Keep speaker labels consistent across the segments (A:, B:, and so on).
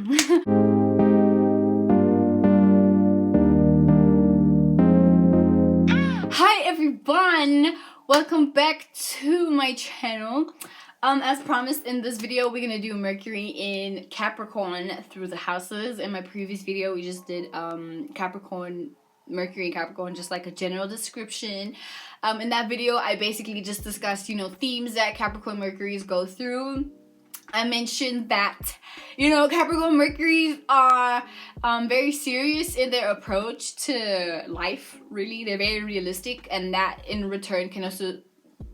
A: Hi everyone, welcome back to my channel. As promised, in this video we're gonna do Mercury in Capricorn through the houses. In my previous video we just did Capricorn, Mercury in Capricorn, just like a general description. In that video I basically just discussed, themes that Capricorn Mercuries go through. I mentioned that, Capricorn Mercuries are very serious in their approach to life, really. They're very realistic, and that in return can also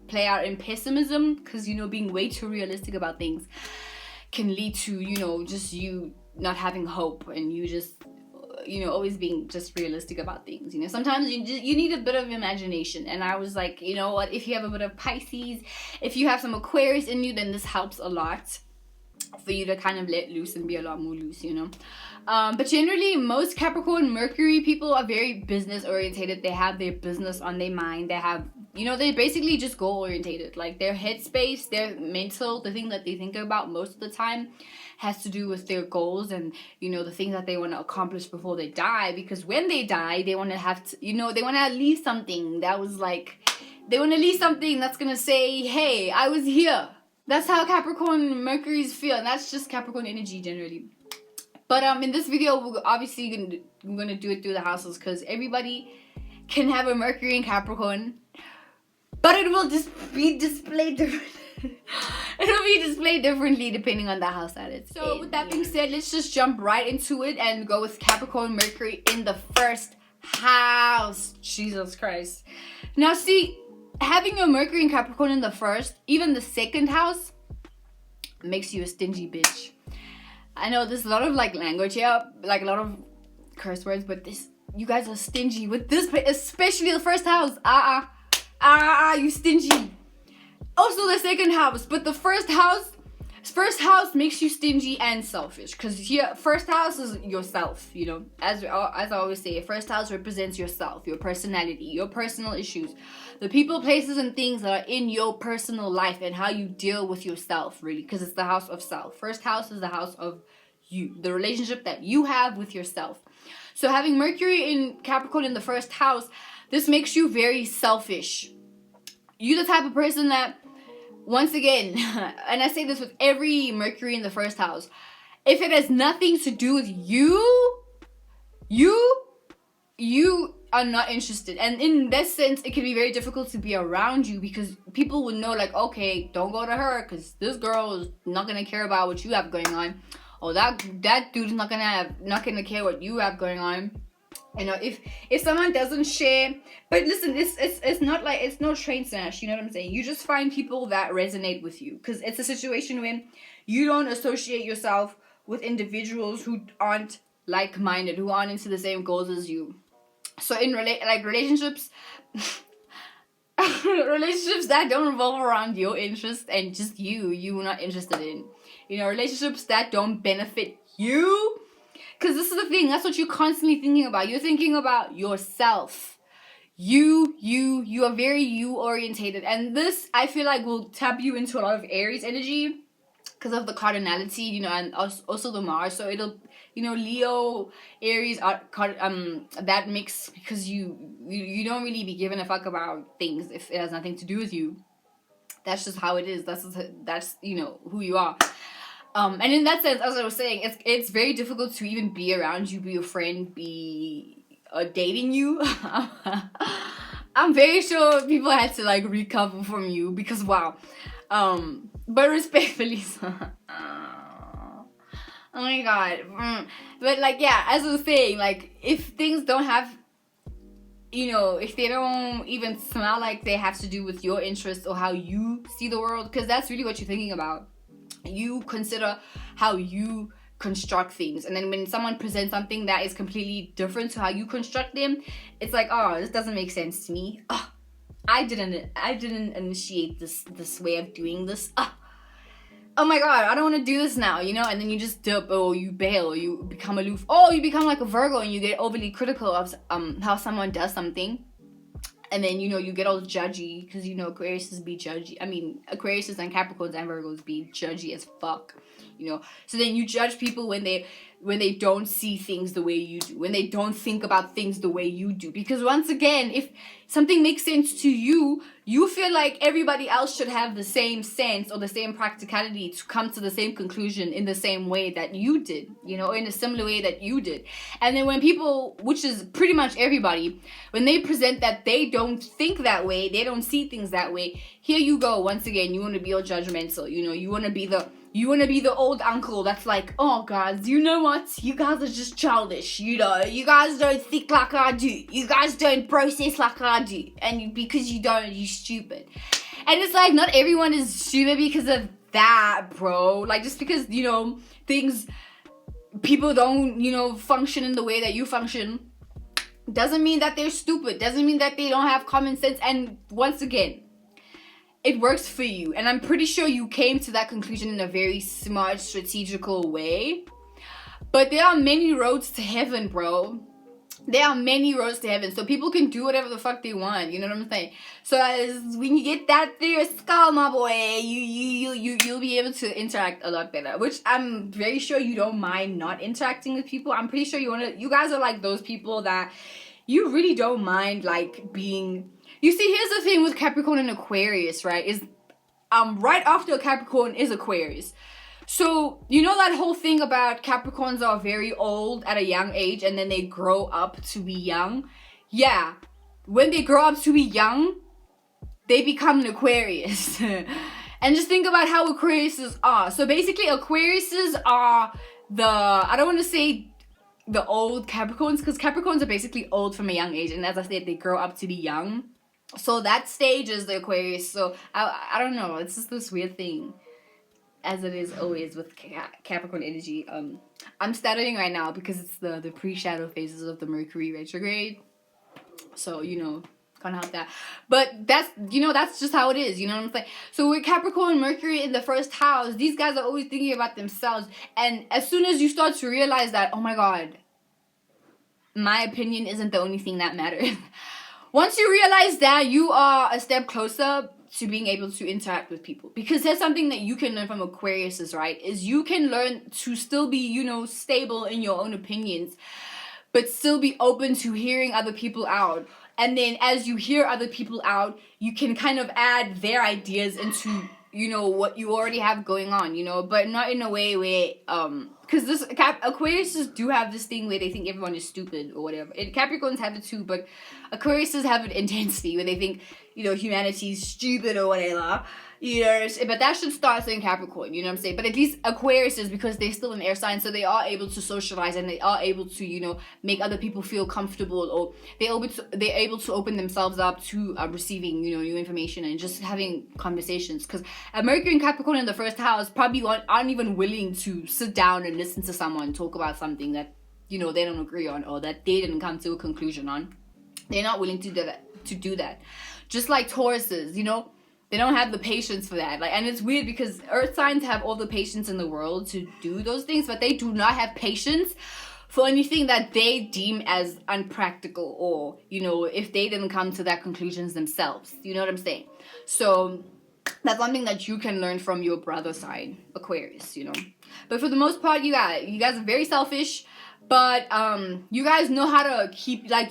A: play out in pessimism, because, being way too realistic about things can lead to, just you not having hope, and you just, always being just realistic about things. Sometimes you need a bit of imagination, and I was like, you know what, if you have a bit of Pisces, if you have some Aquarius in you, then this helps a lot for you to kind of let loose and be a lot more loose, but generally most Capricorn Mercury people are very business orientated. They have their business on their mind. They have, they're basically just goal orientated. Like their headspace, their mental, the thing that they think about most of the time has to do with their goals and the things that they want to accomplish before they die, because when they die they want to have to, they want to leave something that was like, they want to leave something that's gonna say, hey, I was here. That's how Capricorn Mercuries feel, and that's just Capricorn energy generally. But in this video we're obviously gonna do it through the houses, because everybody can have a Mercury in Capricorn, but it will just be displayed different. It'll be displayed differently depending on the house that it's in. So with that being said, let's just jump right into it and go with Capricorn Mercury in the first house. Jesus Christ. Now see, having your Mercury in Capricorn in the first, even the second house, makes you a stingy bitch. I know there's a lot of language here, like a lot of curse words, but you guys are stingy with this, especially the first house. You stingy. Also the second house, but the first house makes you stingy and selfish, because here first house is yourself. As I always say, first house represents yourself, your personality, your personal issues, the people, places, and things that are in your personal life, and how you deal with yourself, really, because it's the house of self. First house is the house of you, the relationship that you have with yourself. So having Mercury in Capricorn in the first house, this makes you very selfish. You're the type of person that, once again, and I say this with every Mercury in the first house, if it has nothing to do with you are not interested. And in this sense, it can be very difficult to be around you, because people would know, like, okay, don't go to her, because this girl is not gonna care about what you have going on, or that dude is not gonna care what you have going on. If someone doesn't share, but listen, it's not like, it's no train smash, you know what I'm saying? You just find people that resonate with you, because it's a situation when you don't associate yourself with individuals who aren't like-minded, who aren't into the same goals as you. So in relationships relationships that don't revolve around your interests and just you're not interested in, relationships that don't benefit you. Because this is the thing, that's what you're constantly thinking about. You're thinking about yourself. You are very you-orientated. And this, I feel like, will tap you into a lot of Aries energy because of the cardinality, and also the Mars. So it'll, Leo, Aries, that mix, because you don't really be giving a fuck about things if it has nothing to do with you. That's just how it is. That's who you are. And in that sense, as I was saying, it's very difficult to even be around you, be your friend, be dating you. I'm very sure people had to recover from you, because wow. But respectfully, oh my god. But yeah, as I was saying, if things don't have, if they don't even smell like they have to do with your interests or how you see the world, because that's really what you're thinking about. You consider how you construct things, and then when someone presents something that is completely different to how you construct them, it's like, oh, this doesn't make sense to me. I didn't initiate this way of doing this. Oh my god, I don't want to do this now, and then you just dip, or you bail, or you become aloof, or you become like a Virgo and you get overly critical of how someone does something. And then, you know, you get all judgy because, you know, Aquariuses be judgy. I mean, Aquariuses and Capricorns and Virgos be judgy as fuck, you know. So then you judge people when they don't see things the way you do, when they don't think about things the way you do. Because once again, if something makes sense to you, you feel like everybody else should have the same sense or the same practicality to come to the same conclusion in the same way that you did, you know, in a similar way that you did. And then when people, which is pretty much everybody, when they present that they don't think that way, they don't see things that way, here you go, once again, you want to be all judgmental, you know, you want to be the old uncle that's like, oh guys, you know what? You guys are just childish, you know. You guys don't think like I do. You guys don't process like I do. And because you don't, you stupid. And it's like, not everyone is stupid because of that, bro. Like, just because, you know, people don't, you know, function in the way that you function, doesn't mean that they're stupid. Doesn't mean that they don't have common sense. And once again, it works for you. And I'm pretty sure you came to that conclusion in a very smart, strategical way. But there are many roads to heaven, bro. There are many roads to heaven. So people can do whatever the fuck they want. You know what I'm saying? So when you get that through your skull, my boy, you'll be able to interact a lot better. Which I'm very sure you don't mind not interacting with people. I'm pretty sure you guys are like those people that you really don't mind like being... You see, here's the thing with Capricorn and Aquarius, right? Is right after Capricorn is Aquarius. So, you know that whole thing about Capricorns are very old at a young age and then they grow up to be young? Yeah. When they grow up to be young, they become an Aquarius. And just think about how Aquariuses are. So basically, Aquariuses are I don't want to say the old Capricorns, because Capricorns are basically old from a young age. And as I said, they grow up to be young. So that stage is the Aquarius. So I don't know. It's just this weird thing, as it is always with Capricorn energy. I'm stuttering right now because it's the pre-shadow phases of the Mercury retrograde. So, you know, can't help that. But that's, you know, that's just how it is. You know what I'm saying? So with Capricorn, Mercury in the first house, these guys are always thinking about themselves. And as soon as you start to realize that, oh my God, my opinion isn't the only thing that matters. Once you realize that, you are a step closer to being able to interact with people. Because there's something that you can learn from Aquariuses, right? Is you can learn to still be, you know, stable in your own opinions, but still be open to hearing other people out. And then as you hear other people out, you can kind of add their ideas into, you know, what you already have going on, you know, but not in a way where, because Aquariuses do have this thing where they think everyone is stupid or whatever. Capricorns have it too, but Aquariuses have it intensely where they think, you know, humanity's stupid or whatever. You know, but that should start in Capricorn, you know what I'm saying? But at least Aquariuses, because they're still an air sign, so they are able to socialize and they are able to, you know, make other people feel comfortable, or they're able to open themselves up to receiving, you know, new information and just having conversations. Because Mercury and Capricorn in the first house probably aren't even willing to sit down and listen to someone talk about something that, you know, they don't agree on or that they didn't come to a conclusion on. They're not willing to do that. Just like Tauruses, you know, they don't have the patience for that. Like, and it's weird because earth signs have all the patience in the world to do those things, but they do not have patience for anything that they deem as unpractical, or, you know, if they didn't come to that conclusions themselves. You know what I'm saying? So that's something that you can learn from your brother sign, Aquarius, you know. But for the most part, you guys are very selfish, but you guys know how to keep, like,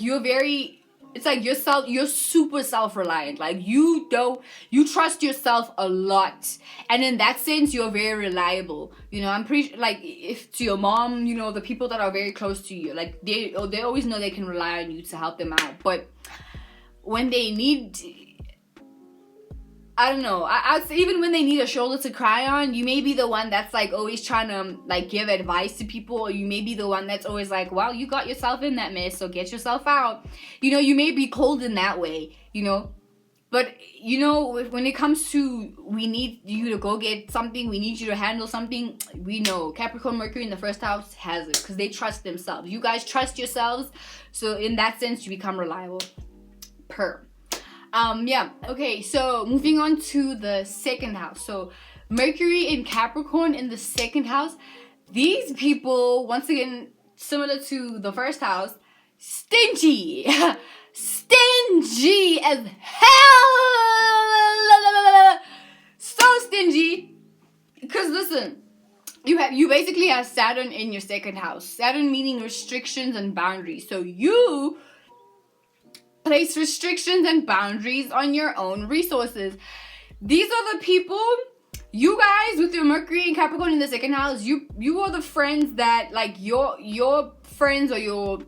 A: it's like you're super self-reliant. Like, you trust yourself a lot. And in that sense, you're very reliable. You know, I'm pretty, like, if to your mom, you know, the people that are very close to you, like, they always know they can rely on you to help them out. But when they need, I don't know, I'd say even when they need a shoulder to cry on, you may be the one that's, like, always trying to, like, give advice to people, or you may be the one that's always like, well, you got yourself in that mess, so get yourself out. You know, you may be cold in that way, you know. But, you know, when it comes to, we need you to go get something, we need you to handle something, we know Capricorn Mercury in the first house has it, because they trust themselves. You guys trust yourselves, so in that sense, you become reliable. Yeah, okay, so moving on to the second house. So Mercury in Capricorn in the second house. These people, once again, similar to the first house, stingy. Stingy as hell. So stingy. Because listen, you basically have Saturn in your second house. Saturn meaning restrictions and boundaries. So you place restrictions and boundaries on your own resources. These are the people, you guys with your Mercury and Capricorn in the second house, you are the friends that, like, your friends or your,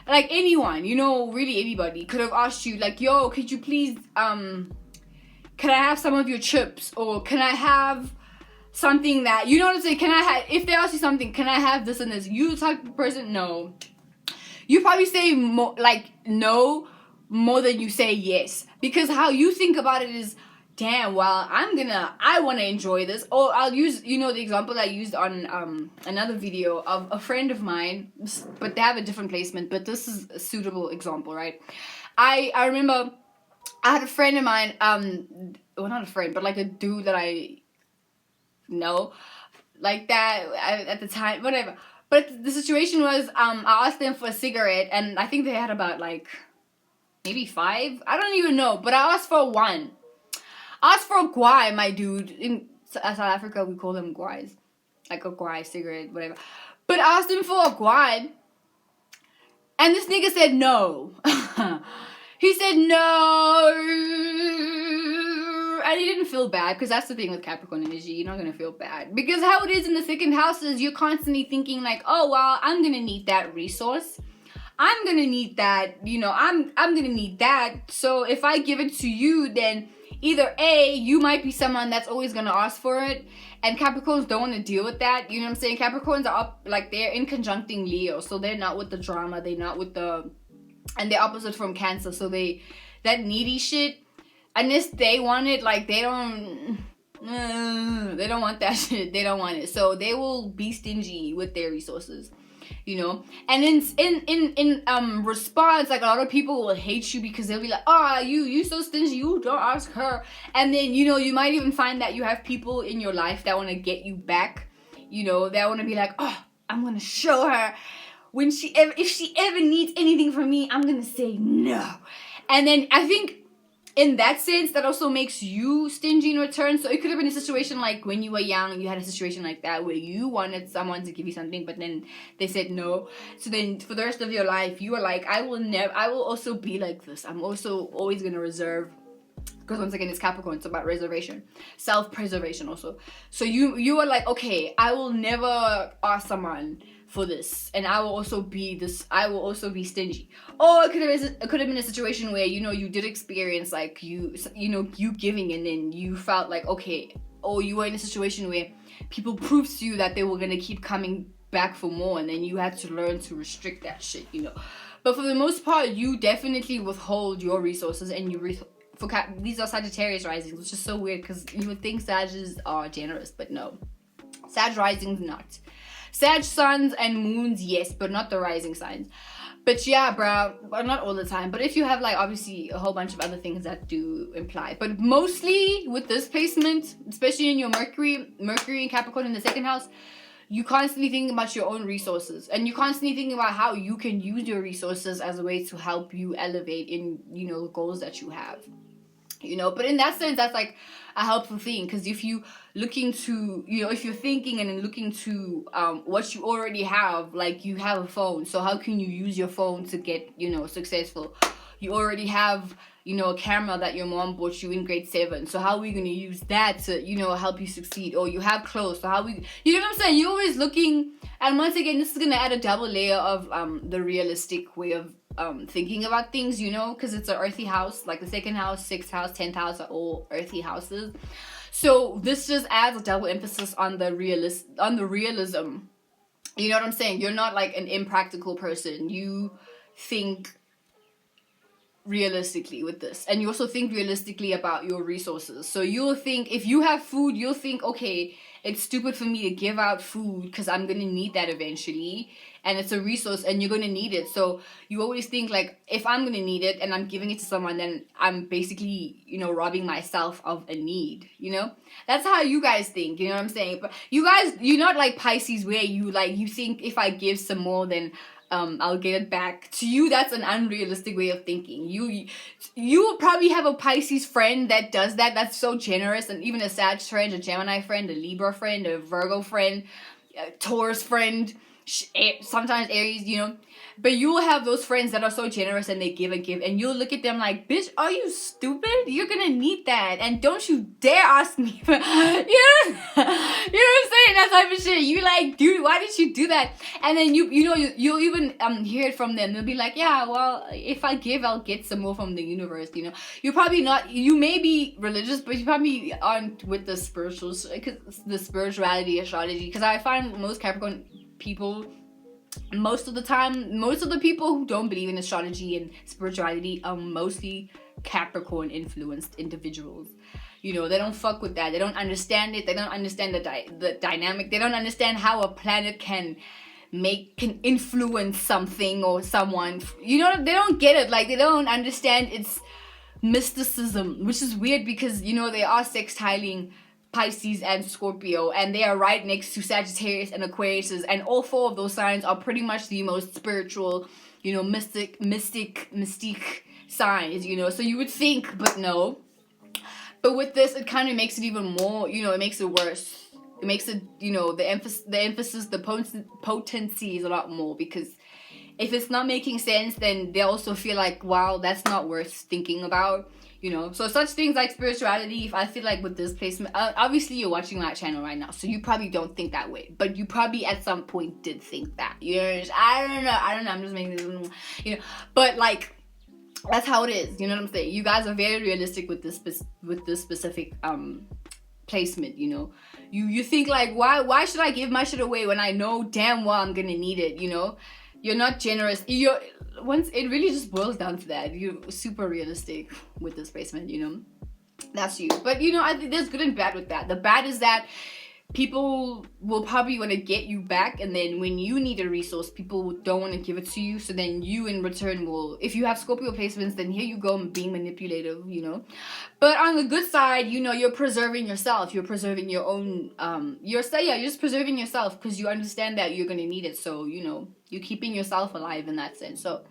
A: like, anyone, you know, really anybody could have asked you, like, yo, could you please, can I have some of your chips? Or can I have something that, you know what I'm saying? Can I have, if they ask you something, can I have this and this? You the type of person, no. You probably say more, like, no, more than you say yes. Because how you think about it is, damn, well, I want to enjoy this. Or I'll use, you know, the example I used on another video of a friend of mine, but they have a different placement, but this is a suitable example, right? I remember I had a friend of mine, well, not a friend, but like a dude that I know, like that at the time, whatever. But the situation was, I asked them for a cigarette, and I think they had about, like, maybe 5. I don't even know, but I asked for 1. I asked for a guai, my dude. In South Africa, we call them guais. Like a guai cigarette, whatever. But I asked him for a guai, and this nigga said no. He said no. And he didn't feel bad, because that's the thing with Capricorn energy. You're not going to feel bad. Because how it is in the second house is you're constantly thinking like, oh, well, I'm going to need that resource. I'm going to need that, you know, I'm going to need that. So if I give it to you, then either A, you might be someone that's always going to ask for it. And Capricorns don't want to deal with that. You know what I'm saying? Capricorns are up, like, they're in conjuncting Leo. So they're not with the drama. They're not with the, and they're opposite from Cancer. So that needy shit, unless they want it, like, they don't want that shit. They don't want it. So they will be stingy with their resources, you know. And in response, like, a lot of people will hate you because they'll be like, oh, you so stingy, you don't ask her. And then, you know, you might even find that you have people in your life that want to get you back, you know, that want to be like, oh, I'm going to show her when if she ever needs anything from me, I'm going to say no. And then I think in that sense, that also makes you stingy in return. So it could have been a situation like when you were young, you had a situation like that where you wanted someone to give you something, but then they said no. So then for the rest of your life, you are like, I will also be like this. I'm also always going to reserve. Because once again, it's Capricorn. It's about reservation. Self-preservation also. So you are like, okay, I will never ask someone for this, and I will also be stingy. Or it could have been a situation where, you know, you did experience, like, you giving, and then you felt like, okay, or you were in a situation where people proved to you that they were going to keep coming back for more, and then you had to learn to restrict that shit, you know. But for the most part, you definitely withhold your resources, and these are Sagittarius risings, which is so weird because you would think Sagittarius are generous, but no. Sag risings, not. Sag suns and moons, yes, but not the rising signs. But yeah, bro, but not all the time. But if you have, like, obviously a whole bunch of other things that do imply. But mostly with this placement, especially in your Mercury and Capricorn in the second house, you constantly think about your own resources. And you constantly think about how you can use your resources as a way to help you elevate in, you know, the goals that you have. You know, but in that sense, that's like a helpful thing, because if you looking to, you know, if you're thinking and looking to what you already have, like, you have a phone, so how can you use your phone to get, you know, successful? You already have, you know, a camera that your mom bought you in grade 7, so how are we going to use that to, you know, help you succeed? Or you have clothes, so how you know what I'm saying? You're always looking. And once again, this is going to add a double layer of the realistic way of thinking about things, you know, because it's an earthy house. Like the second house, 6th house, 10th house are all earthy houses. So this just adds a double emphasis on the realism. You know what I'm saying? You're not like an impractical person. You think realistically with this, and you also think realistically about your resources. So you'll think, if you have food, you'll think, okay, it's stupid for me to give out food because I'm gonna need that eventually, and it's a resource and you're gonna need it. So you always think, like, if I'm gonna need it and I'm giving it to someone, then I'm basically, you know, robbing myself of a need, you know. That's how you guys think, you know what I'm saying? But you guys, you're not like Pisces where you think, if I give some more, then I'll get it back. To you, that's an unrealistic way of thinking. You probably have a Pisces friend that does that. That's so generous. And even a Sag friend, a Gemini friend, a Libra friend, a Virgo friend, a Taurus friend, sometimes Aries, you know. But you will have those friends that are so generous and they give and give, and you'll look at them like, bitch, are you stupid? You're gonna need that, and don't you dare ask me for, you know what I'm saying? That type of shit. You like, dude, why did you do that? And then you'll even hear it from them. They'll be like, yeah, well, if I give, I'll get some more from the universe, you know. You're probably not, you may be religious, but you probably aren't with the spirituality, astrology, because I find most Capricorn people, most of the people who don't believe in astrology and spirituality are mostly Capricorn influenced individuals. You know, they don't fuck with that. They don't understand it. They don't understand the dynamic. They don't understand how a planet can influence something or someone. You know, they don't get it. Like, they don't understand its mysticism, which is weird because, you know, they are sextiling Pisces and Scorpio, and they are right next to Sagittarius and Aquarius, and all four of those signs are pretty much the most spiritual, you know, mystique signs, you know. So you would think, but no. But with this, it kind of makes it even more, you know, it makes it worse. It makes it, you know, the potency is a lot more, because if it's not making sense, then they also feel like, wow, that's not worth thinking about. You know, so such things like spirituality, if I feel like with this placement, obviously you're watching my channel right now, so you probably don't think that way, but you probably at some point did think that, you know. I don't know, I'm just making this, you know, but like, that's how it is, you know what I'm saying? You guys are very realistic with this specific placement, you know. You think like, why should I give my shit away when I know damn well I'm gonna need it, you know? You're not generous. It really just boils down to that. You're super realistic with this placement, you know. That's you. But, you know, I think there's good and bad with that. The bad is that people will probably want to get you back, and then when you need a resource, people don't want to give it to you. So then you in return will, if you have Scorpio placements, then here you go being manipulative, you know. But on the good side, you know, you're preserving yourself. You're preserving your own, you're just preserving yourself because you understand that you're going to need it. So, you know, you're keeping yourself alive in that sense. So,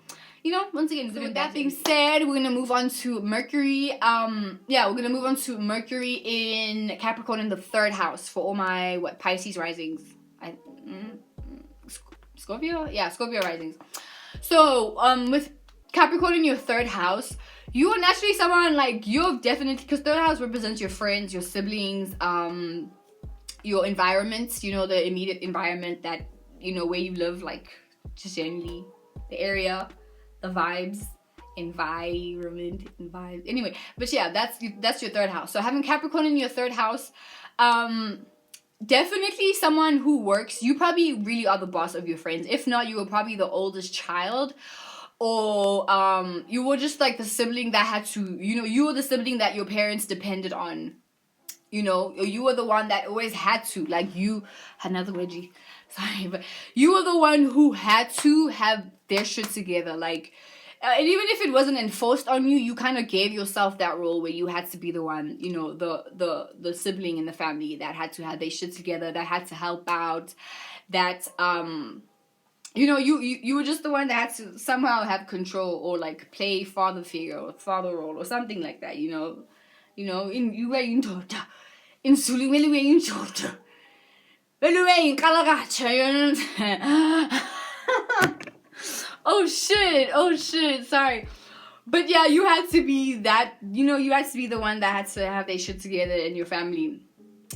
A: you know, once again, so with that being said, we're gonna move on to Mercury. We're gonna move on to Mercury in Capricorn in the 3rd house for all my Pisces risings. Scorpio? Yeah, Scorpio risings. So, with Capricorn in your 3rd house, you are naturally someone like, you're definitely, because 3rd house represents your friends, your siblings, your environments, you know, the immediate environment that, you know, where you live, like, just generally, the area, the vibes, environment. Anyway, but yeah, that's your 3rd house. So having Capricorn in your 3rd house, definitely someone who works. You probably really are the boss of your friends. If not, you were probably the oldest child, or you were just like the sibling that had to, you know, you were the sibling that your parents depended on. You know, you were the one that always had to, like, you, another wedgie, sorry, but you were the one who had to have their shit together, like, and even if it wasn't enforced on you, you kind of gave yourself that role where you had to be the one, you know, the sibling in the family that had to have their shit together, that had to help out, that, you know, you were just the one that had to somehow have control, or like play father figure or father role or something like that, you know, you were in daughter. In Zulu, when you in daughter. When you in Kalagacha, oh shit, sorry. But yeah, you had to be that, you know, you had to be the one that had to have their shit together in your family.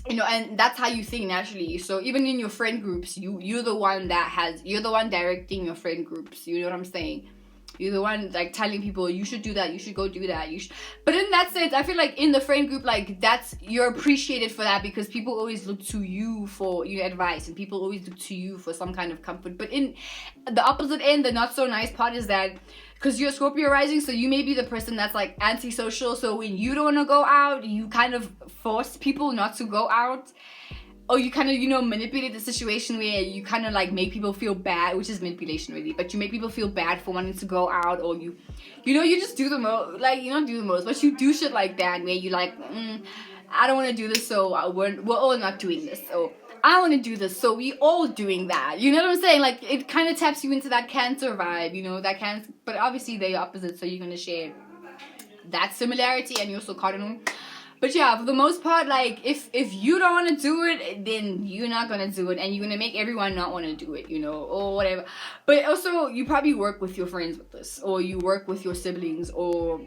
A: You know, and that's how you think naturally. So even in your friend groups, you're the one directing your friend groups. You know what I'm saying? You're the one like telling people you should do that, you should go do that, but in that sense, I feel like in the friend group, like, you're appreciated for that, because people always look to you for your advice, and people always look to you for some kind of comfort. But in the opposite end, the not so nice part is that, because you're Scorpio rising, so you may be the person that's like antisocial, so when you don't want to go out, you kind of force people not to go out. Or you kind of, you know, manipulate the situation where you kind of like make people feel bad, which is manipulation really, but you make people feel bad for wanting to go out, or you know, you just do the most, like, you don't do the most, but you do shit like that where you like, I don't want to do this, so we're all not doing this. So I want to do this, so we all doing that. You know what I'm saying? Like, it kind of taps you into that Cancer vibe, you know, that Cancer. But obviously they're opposite, so you're gonna share that similarity, and you're also cardinal. But yeah, for the most part, like, if you don't want to do it, then you're not gonna do it, and you're gonna make everyone not want to do it, you know, or whatever. But also, you probably work with your friends with this, or you work with your siblings, or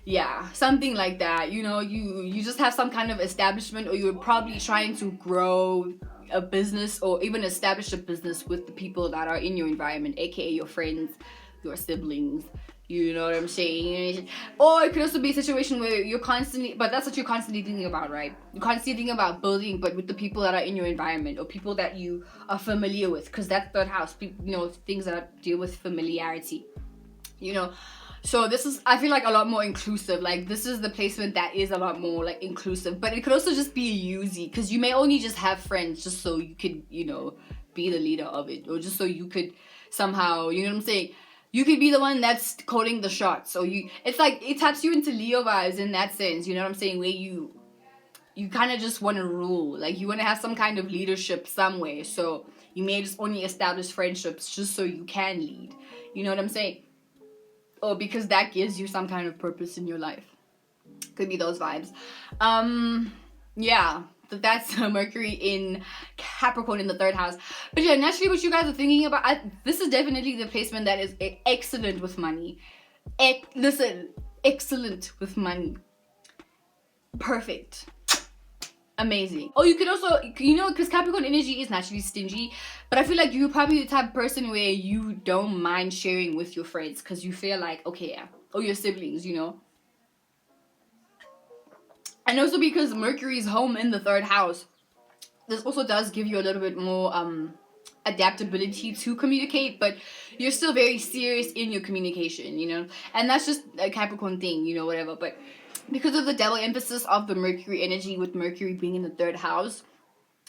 A: yeah, something like that, you know. You just have some kind of establishment, or you're probably trying to grow a business, or even establish a business with the people that are in your environment, aka your friends, your siblings. You know what I'm saying? Or it could also be a situation where you're constantly, but that's what you're constantly thinking about, right? You're constantly thinking about building, but with the people that are in your environment, or people that you are familiar with, because that's third house, you know, things that deal with familiarity, you know. So this is, I feel like, a lot more inclusive. Like, this is the placement that is a lot more like inclusive, but it could also just be a Uzi, because you may only just have friends just so you could, you know, be the leader of it, or just so you could somehow, you know what I'm saying, you could be the one that's calling the shots. So it's like, it taps you into Leo vibes in that sense, you know what I'm saying, where you kind of just want to rule, like, you want to have some kind of leadership somewhere. So you may just only establish friendships just so you can lead, you know what I'm saying, or because that gives you some kind of purpose in your life. Could be those vibes. Yeah, that's Mercury in Capricorn in the third house. But yeah, naturally what you guys are thinking about, this is definitely the placement that is excellent with money. Listen, excellent with money. Perfect. Amazing. Oh, you could also, you know, because Capricorn energy is naturally stingy, but I feel like you're probably the type of person where you don't mind sharing with your friends, because you feel like, okay, yeah, or your siblings, you know. And also because Mercury is home in the third house, this also does give you a little bit more adaptability to communicate, but you're still very serious in your communication, you know. And that's just a Capricorn thing, you know, whatever. But because of the double emphasis of the Mercury energy, with Mercury being in the third house,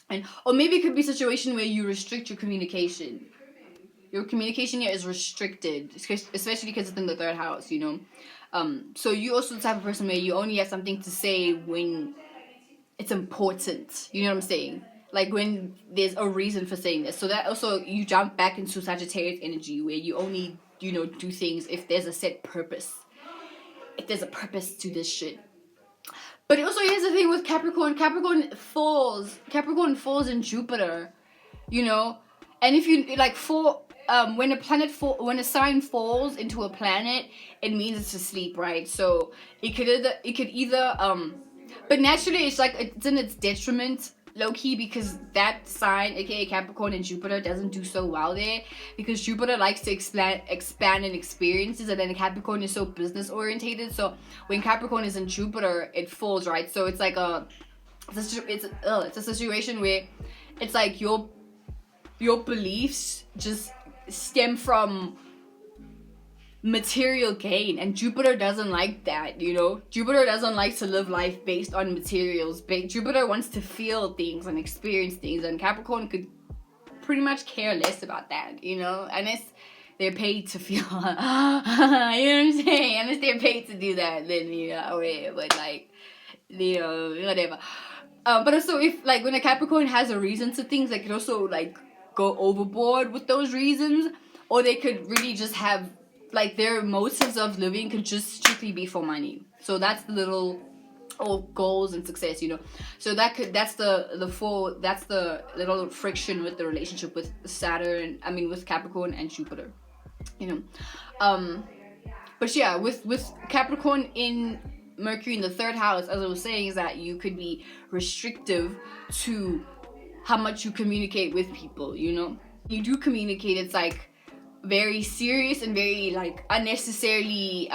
A: and or maybe it could be a situation where you restrict your communication. Your communication here is restricted, especially because it's in the third house, you know. So you also the type of person where you only have something to say when it's important, you know what I'm saying, like when there's a reason for saying this. So that also, you jump back into Sagittarius energy, where you only, you know, do things if there's a set purpose, if there's a purpose to this shit. But also, here's the thing with Capricorn. Capricorn falls in Jupiter, you know. And if you like when a sign falls into a planet, it means it's asleep, right? So it could either but naturally it's like it's in its detriment, low key, because that sign, aka Capricorn and Jupiter, doesn't do so well there, because Jupiter likes to expand in experiences, and then Capricorn is so business orientated. So when Capricorn is in Jupiter, it falls, right? So it's like it's a situation where it's like your beliefs just stem from material gain, and Jupiter doesn't like that, you know. Jupiter doesn't like to live life based on materials. Jupiter wants to feel things and experience things, and Capricorn could pretty much care less about that, you know, unless they're paid to feel you know what I'm saying, unless they're paid to do that, then, you know, but like, you know, whatever. But also, if like when a Capricorn has a reason to things, they could also like go overboard with those reasons, or they could really just have like their motives of living could just strictly be for money. So that's the little, or goals and success, you know. So that's the little friction with the relationship with with Capricorn and Jupiter, you know. But yeah, with Capricorn in Mercury in the third house, as I was saying, is that you could be restrictive to how much you communicate with people, you know. You do communicate, it's like very serious and very like unnecessarily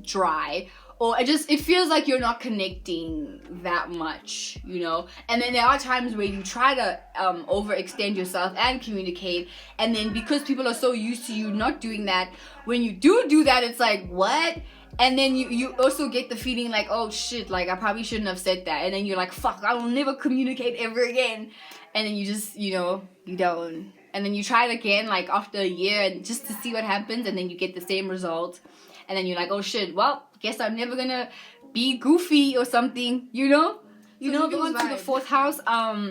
A: dry, or it feels like you're not connecting that much, you know. And then there are times where you try to overextend yourself and communicate, and then because people are so used to you not doing that, when you do that, it's like, what? And then you also get the feeling like, oh shit, like I probably shouldn't have said that, and then you're like, fuck, I will never communicate ever again. And then you just, you know, you don't. And then you try it again, like after a year, and just to see what happens, and then you get the same result. And then you're like, oh shit, well, guess I'm never gonna be goofy or something, you know? You know, the one to the 4th house,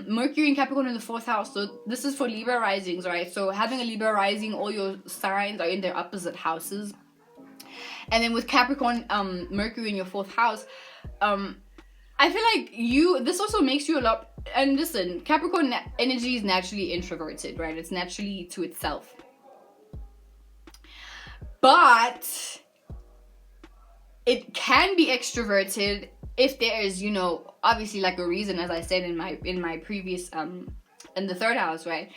A: Mercury and Capricorn in the 4th house. So this is for Libra risings, right? So having a Libra rising, all your signs are in their opposite houses. And then with Capricorn, Mercury in your 4th house, I feel like this also makes you a lot, and listen, Capricorn energy is naturally introverted, right? It's naturally to itself. But it can be extroverted if there is, you know, obviously like a reason, as I said in my previous, in the 3rd house, right?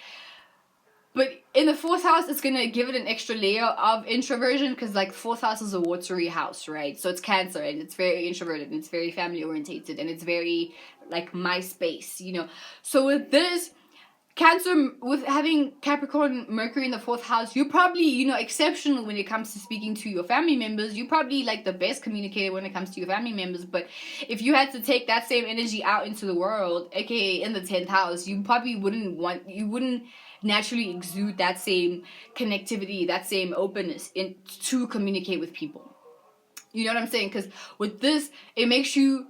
A: But in the 4th house, it's going to give it an extra layer of introversion because, like, 4th house is a watery house, right? So it's Cancer, and it's very introverted, and it's very family-orientated, and it's very, like, my space, you know? So with this, Cancer, with having Capricorn, Mercury in the 4th house, you're probably, you know, exceptional when it comes to speaking to your family members. You're probably, like, the best communicator when it comes to your family members. But if you had to take that same energy out into the world, aka in the 10th house, you probably wouldn't naturally exude that same connectivity, that same openness to communicate with people. You know what I'm saying? Because with this, it makes you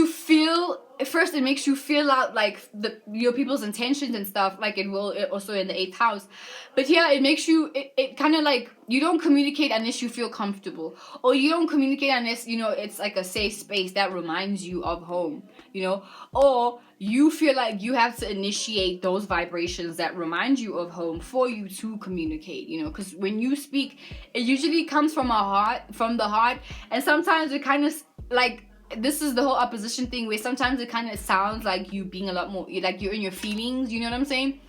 A: feel, first it makes you feel out like your people's intentions and stuff, like it will also in the 8th house. But yeah, it makes you, it kind of like, you don't communicate unless you feel comfortable, or you don't communicate unless, you know, it's like a safe space that reminds you of home, you know, or you feel like you have to initiate those vibrations that remind you of home for you to communicate, you know, because when you speak, it usually comes from the heart, and sometimes it kind of like, this is the whole opposition thing where sometimes it kind of sounds like you being a lot more, like you're in your feelings, you know what I'm saying?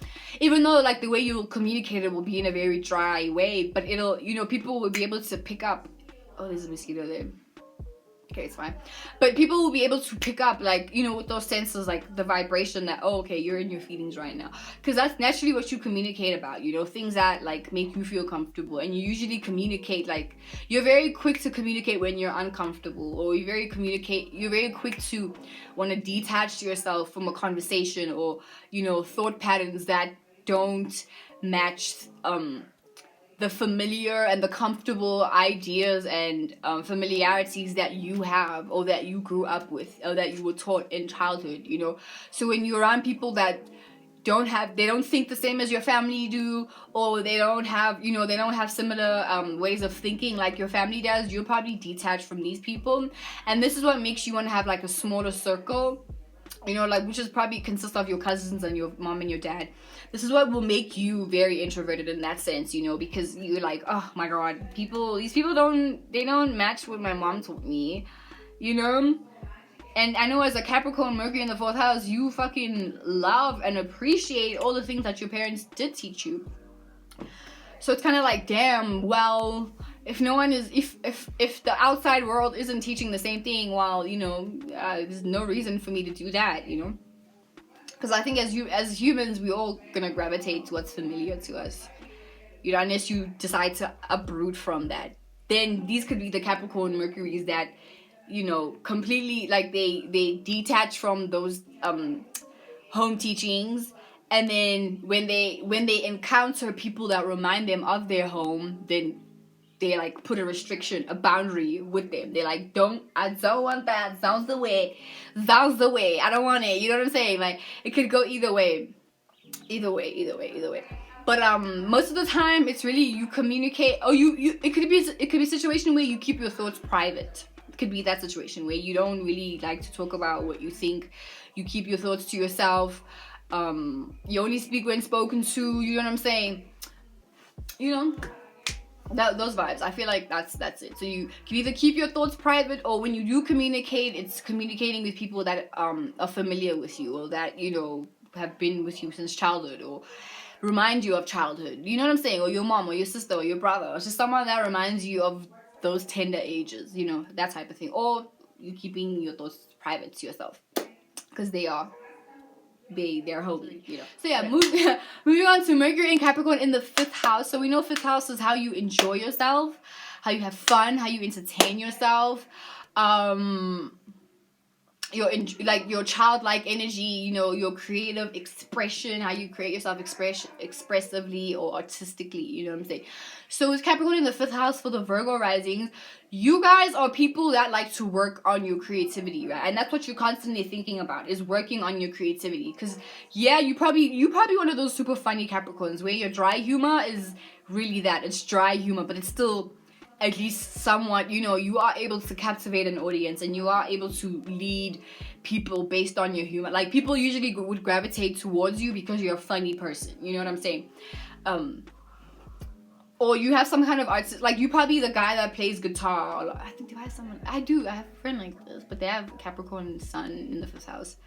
A: Even though like the way you'll communicate it will be in a very dry way, but it'll, you know, people will be able to pick up. Oh, there's a mosquito there. Okay, it's fine. But people will be able to pick up, like, you know, with those senses, like the vibration that, oh, okay, you're in your feelings right now. Because that's naturally what you communicate about, you know, things that, like, make you feel comfortable. And you usually communicate, like, you're very quick to communicate when you're uncomfortable. Or you're very quick to want to detach yourself from a conversation or, you know, thought patterns that don't match, the familiar and the comfortable ideas and familiarities that you have or that you grew up with or that you were taught in childhood, you know. So when you're around people that they don't think the same as your family do, or they don't have, you know, they don't have similar ways of thinking like your family does, you're probably detached from these people. And this is what makes you want to have like a smaller circle, you know, like, which is probably consists of your cousins and your mom and your dad. This is what will make you very introverted in that sense, you know, because you're like, oh my god, these people don't match what my mom taught me, you know. And I know as a Capricorn, Mercury in the 4th house, you fucking love and appreciate all the things that your parents did teach you. So it's kind of like, damn, well, if no one is, if the outside world isn't teaching the same thing, well, you know, there's no reason for me to do that, you know. Because I think as humans, we all gonna gravitate to what's familiar to us, you know, unless you decide to uproot from that. Then these could be the Capricorn Mercuries that, you know, completely, like, they detach from those home teachings, and then when they encounter people that remind them of their home, then they like put a restriction, a boundary with them. They're like, I don't want that. Sounds the way. I don't want it. You know what I'm saying? Like, it could go either way. But most of the time, it's really you communicate. Or it could be a situation where you keep your thoughts private. It could be that situation where you don't really like to talk about what you think. You keep your thoughts to yourself. You only speak when spoken to. You know what I'm saying? You know. Those vibes. I feel like that's it. So you can either keep your thoughts private, or when you do communicate, it's communicating with people that are familiar with you, or that, you know, have been with you since childhood, or remind you of childhood. You know what I'm saying? Or your mom, or your sister, or your brother, or just someone that reminds you of those tender ages. You know, that type of thing. Or you keeping your thoughts private to yourself, because they're holy, you know. So yeah, moving on to Mercury and Capricorn in the 5th house. So we know 5th house is how you enjoy yourself, how you have fun, how you entertain yourself. your childlike energy, you know, your creative expression, how you create yourself expressively or artistically, you know what I'm saying? So with Capricorn in the 5th house for the Virgo risings, you guys are people that like to work on your creativity, right? And that's what you're constantly thinking about, is working on your creativity. Because yeah, you probably one of those super funny Capricorns where your dry humor is really that. It's dry humor, but it's still at least somewhat, you know, you are able to captivate an audience and you are able to lead people based on your humor. Like, people usually would gravitate towards you because you're a funny person, you know what I'm saying? Or you have some kind of artist, like you probably the guy that plays guitar. Or, I think I have a friend like this, but they have Capricorn sun in the 5th house.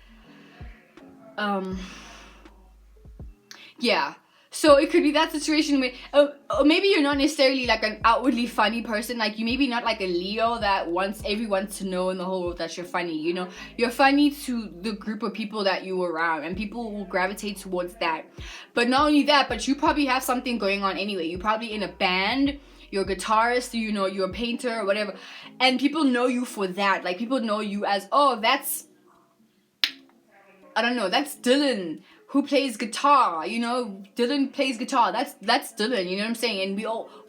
A: Yeah. So it could be that situation where, or maybe you're not necessarily like an outwardly funny person. Like, you maybe not like a Leo that wants everyone to know in the whole world that you're funny, you know. You're funny to the group of people that you around, and people will gravitate towards that. But not only that, but you probably have something going on anyway. You're probably in a band, you're a guitarist, you know, you're a painter or whatever. And people know you for that. Like, people know you as, oh, that's, I don't know, that's Dylan who plays guitar, you know. Dylan plays guitar. That's Dylan, you know what I'm saying? And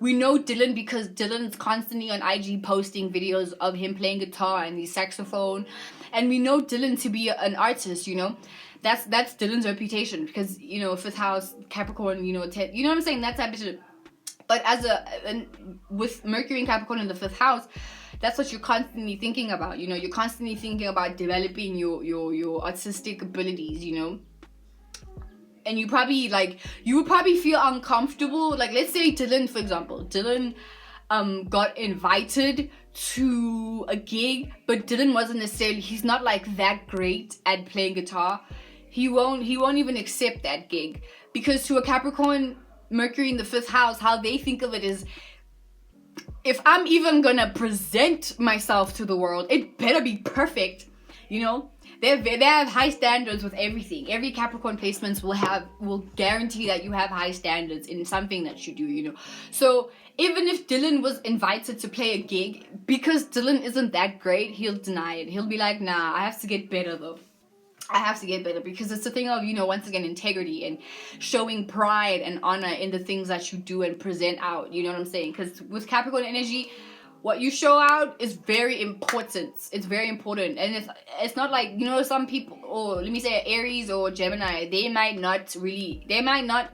A: we know Dylan because Dylan's constantly on IG posting videos of him playing guitar and his saxophone, and we know Dylan to be an artist, you know. That's Dylan's reputation, because, you know, 5th house Capricorn, you know, you know what I'm saying? That's that bitch. But with Mercury and Capricorn in the 5th house, that's what you're constantly thinking about, you know. You're constantly thinking about developing your artistic abilities, you know. And you would probably feel uncomfortable. Like, let's say Dylan, for example. Dylan got invited to a gig, but Dylan wasn't necessarily, he's not like that great at playing guitar. He won't even accept that gig, because to a Capricorn, Mercury in the 5th house, how they think of it is, if I'm even gonna present myself to the world, it better be perfect, you know. They have high standards with everything. Every Capricorn placements will guarantee that you have high standards in something that you do, you know. So even if Dylan was invited to play a gig, because Dylan isn't that great, he'll deny it. He'll be like, nah, I have to get better though. I have to get better, because it's a thing of, you know, once again, integrity and showing pride and honor in the things that you do and present out, you know what I'm saying? Because with Capricorn energy, what you show out is very important. It's very important. And it's not like, you know, some people, or let me say Aries or Gemini, they might not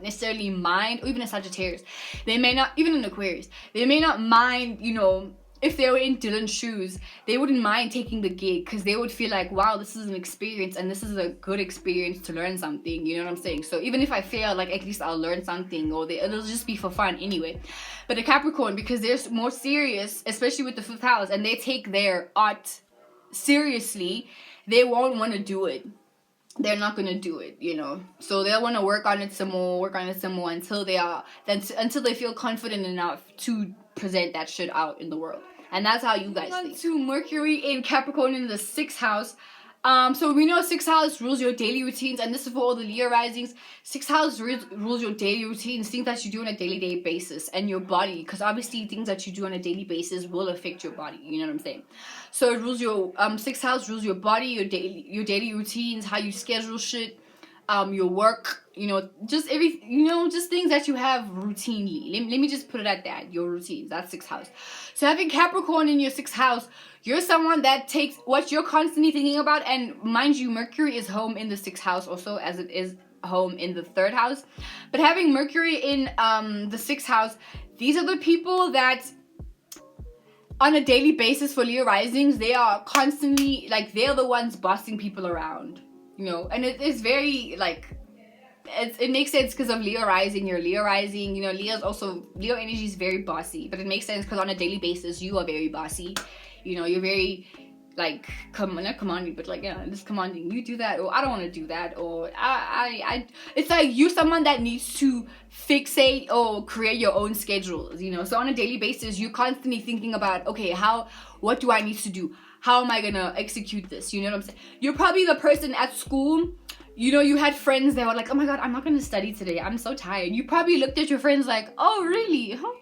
A: necessarily mind, or even a Sagittarius, they may not, even an Aquarius, they may not mind, you know, if they were in Dylan's shoes, they wouldn't mind taking the gig, because they would feel like, wow, this is an experience, and this is a good experience to learn something, you know what I'm saying? So even if I fail, like, at least I'll learn something, or it'll just be for fun anyway. But a Capricorn, because they're more serious, especially with the 5th house, and they take their art seriously, they won't want to do it. They're not gonna do it, you know. So they'll want to work on it some more until they feel confident enough to present that shit out in the world. And that's how you guys think. To Mercury in Capricorn in the 6th house. So we know 6th house rules your daily routines, and this is for all the Leo risings. 6th house rules your daily routines, things that you do on a daily basis, and your body, because obviously things that you do on a daily basis will affect your body, you know what I'm saying? So it rules your 6th house rules your body, your daily routines, how you schedule shit, your work, you know, just everything, you know, just things that you have routinely. Let me just put it at that, your routines. That's 6th house. So having Capricorn in your 6th house, you're someone that takes what you're constantly thinking about, and mind you, Mercury is home in the 6th house also, as it is home in the 3rd house. But having Mercury in the 6th house, these are the people that on a daily basis for Leo risings, they are constantly, like, they're the ones bossing people around, you know. And it is very, like, it makes sense because of Leo rising. You're Leo rising, you know. Leo energy is very bossy, but it makes sense because on a daily basis you are very bossy, you know. You're very, like, not commanding, but like, yeah, just commanding. You do that, or I don't want to do that, or I it's like you're someone that needs to fixate or create your own schedules, you know. So on a daily basis you're constantly thinking about, okay, what do I need to do, how am I gonna execute this, you know what I'm saying? You're probably the person at school, you know, you had friends that were like, oh my god, I'm not gonna study today, I'm so tired. You probably looked at your friends like, oh really, huh?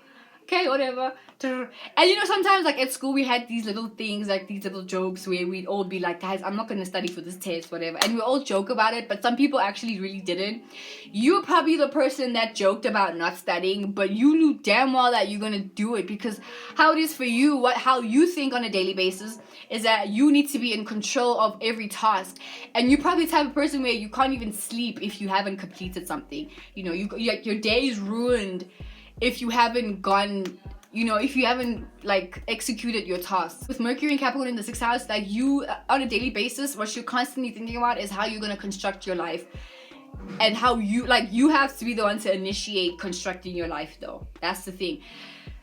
A: okay, whatever. And you know, sometimes like at school we had these little things, like these little jokes where we'd all be like, guys, I'm not gonna study for this test, whatever, and we all joke about it, but some people actually really didn't. You were probably the person that joked about not studying, but you knew damn well that you're gonna do it, because how it is for you, how you think on a daily basis is that you need to be in control of every task. And you're probably the type of person where you can't even sleep if you haven't completed something. You know, your day is ruined if you haven't gone, you know, if you haven't like executed your tasks. With Mercury and Capricorn in the 6th house, like you on a daily basis, what you're constantly thinking about is how you're going to construct your life, and how you have to be the one to initiate constructing your life though. That's the thing.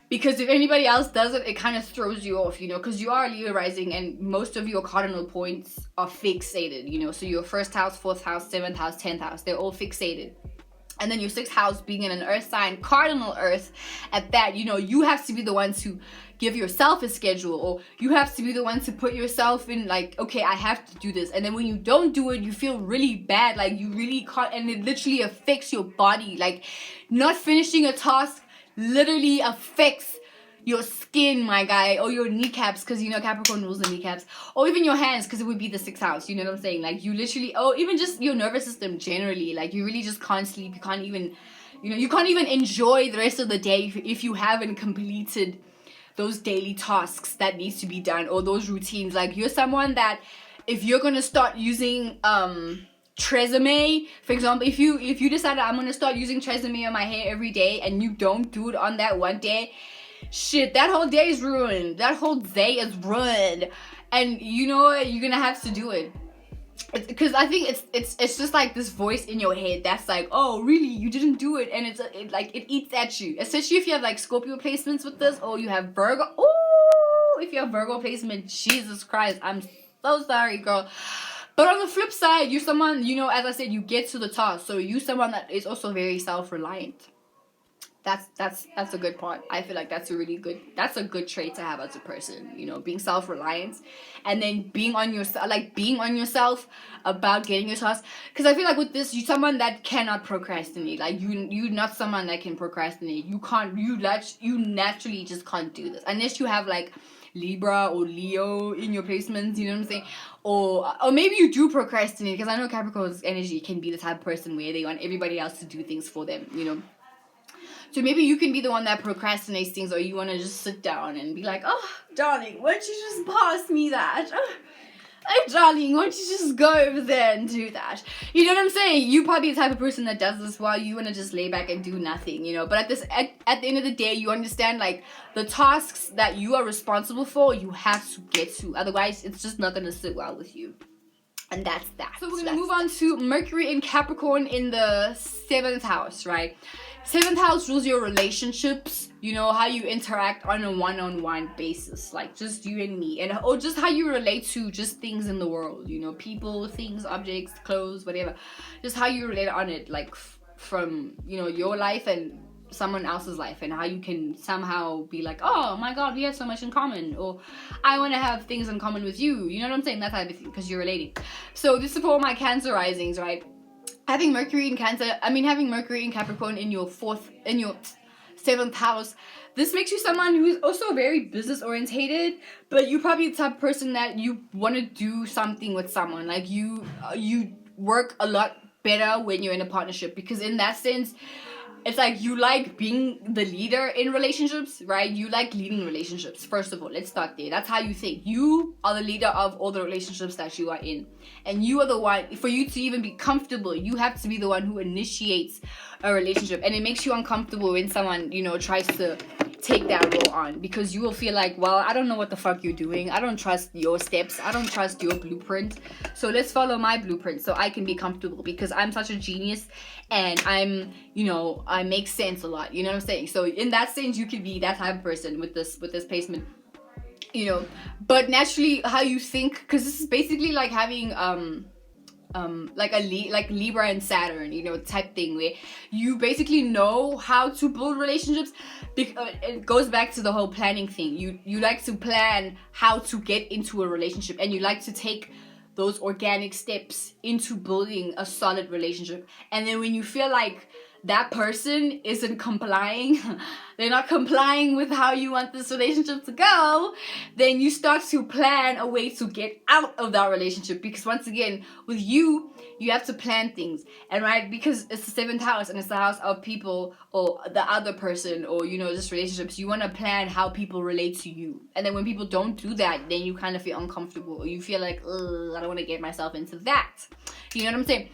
A: Because if anybody else does it, it kind of throws you off, you know, because you are Leo rising and most of your cardinal points are fixated, you know. So your 1st house, 4th house, 7th house, 10th house, they're all fixated. And then your 6th house being in an earth sign, cardinal earth, at that, you know, you have to be the one to give yourself a schedule, or you have to be the one to put yourself in like, okay, I have to do this. And then when you don't do it, you feel really bad, like you really can't, and it literally affects your body. Like not finishing a task literally affects your skin, my guy, or your kneecaps, because you know Capricorn rules the kneecaps, or even your hands, because it would be the 6th house, you know what I'm saying? Like you literally, or even just your nervous system generally, like you really just can't sleep. You can't even, you know, you can't even enjoy the rest of the day if you haven't completed those daily tasks that needs to be done, or those routines. Like you're someone that if you're gonna start using Tresemme, for example, if you decide I'm gonna start using Tresemme on my hair every day and you don't do it on that one day, shit, that whole day is ruined. That whole day is ruined. And you know what? You're gonna have to do it. Because I think it's just like this voice in your head that's like, oh really, you didn't do it, and it eats at you. Especially if you have like Scorpio placements with this, or you have Virgo. Oh, if you have Virgo placement, Jesus Christ, I'm so sorry, girl. But on the flip side, you're someone, you know, as I said, you get to the task. So you're someone that is also very self-reliant. That's a good part. I feel like that's a good trait to have as a person, you know, being self-reliant, and then being on yourself about getting your tasks. Because I feel like with this, you're someone that cannot procrastinate. Like you're not someone that can procrastinate. You naturally just can't do this unless you have like Libra or Leo in your placements, you know what I'm saying? Or maybe you do procrastinate, because I know Capricorn's energy can be the type of person where they want everybody else to do things for them, you know. So maybe you can be the one that procrastinates things, or you want to just sit down and be like, oh, darling, why don't you just pass me that? Oh, darling, why don't you just go over there and do that? You know what I'm saying? You probably the type of person that does this while you want to just lay back and do nothing, you know. But at the end of the day, you understand, like, the tasks that you are responsible for, you have to get to. Otherwise, it's just not going to sit well with you. And that's that. So we're going to move on to Mercury in Capricorn in the 7th house, right? 7th house rules your relationships, you know, how you interact on a one-on-one basis, like just you and me, or just how you relate to just things in the world, you know, people, things, objects, clothes, whatever, just how you relate on it, like from, you know, your life and someone else's life, and how you can somehow be like, oh my god, we have so much in common, or I want to have things in common with you, you know what I'm saying, that type of thing, because you're relating. So this is for all my Cancer risings, right? Having Mercury in Capricorn in your 7th house, this makes you someone who is also very business orientated, but you're probably the type of person that you want to do something with someone. Like you work a lot better when you're in a partnership, because in that sense, it's like you like being the leader in relationships, right? You like leading relationships. First of all, let's start there. That's how you think. You are the leader of all the relationships that you are in. And you are the one, for you to even be comfortable, you have to be the one who initiates a relationship. And it makes you uncomfortable when someone, you know, tries to take that role on, because you will feel like, well, I don't know what the fuck you're doing. I don't trust your steps. I don't trust your blueprint. So let's follow my blueprint so I can be comfortable, because I'm such a genius and I'm, you know, I make sense a lot. You know what I'm saying? So in that sense, you could be that type of person with this placement, you know. But naturally, how you think, because this is basically like having like Libra and Saturn, you know, type thing, where you basically know how to build relationships. It goes back to the whole planning thing. You like to plan how to get into a relationship, and you like to take those organic steps into building a solid relationship. And then when you feel like that person isn't complying, they're not complying with how you want this relationship to go, then you start to plan a way to get out of that relationship. Because once again, with you have to plan things, and right, because it's the 7th house and it's the house of people or the other person, or just relationships. You want to plan how people relate to you, and then when people don't do that, then you kind of feel uncomfortable, or you feel like, I don't want to get myself into that. You know what I'm saying?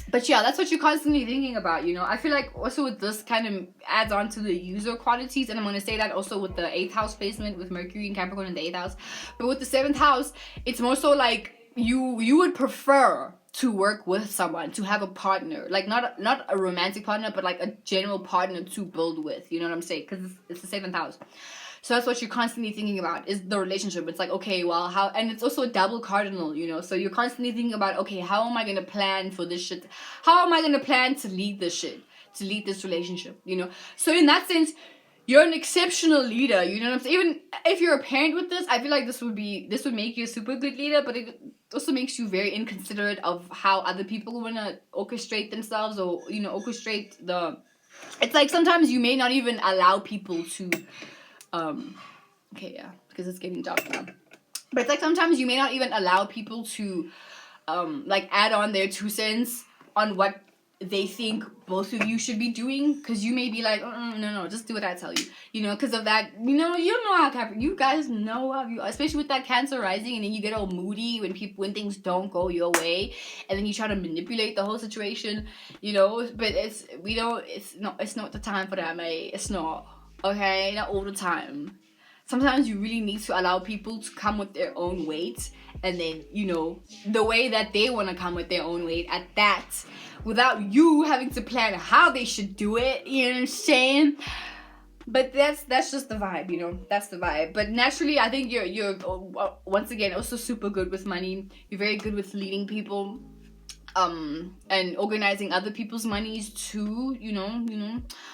A: But yeah, that's what you're constantly thinking about, I feel like also with this kind of adds on to the user qualities, and I'm going to say that also with the 8th house placement with Mercury and Capricorn in the 8th house. But with the 7th house, it's more so like you would prefer to work with someone, to have a partner, like not a romantic partner, but like a general partner to build with, you know what I'm saying? Because it's the 7th house. So that's what you're constantly thinking about, is the relationship. It's like, okay, well, how, and it's also a double cardinal, so you're constantly thinking about, okay, how am I going to plan for this shit? How am I going to plan to lead this shit, to lead this relationship, So in that sense, you're an exceptional leader, you know what I'm saying? Even if you're a parent with this, I feel like this would make you a super good leader, but it also makes you very inconsiderate of how other people want to orchestrate themselves, or, orchestrate it's like sometimes you may not even allow people to, okay, yeah, because it's getting dark now. But it's like sometimes you may not even allow people to, like, add on their 2 cents on what they think both of you should be doing, because you may be like, no, just do what I tell you, because of that, you know how you guys know how you, especially with that Cancer rising, and then you get all moody when things don't go your way, and then you try to manipulate the whole situation, but it's not the time for that, mate. It's not, okay, not all the time. Sometimes you really need to allow people to come with their own weight, and then, the way that they want to come with their own weight at that, without you having to plan how they should do it, you know what I'm saying? But that's just the vibe, that's the vibe. But naturally, I think you're once again also super good with money. You're very good with leading people, and organizing other people's monies too,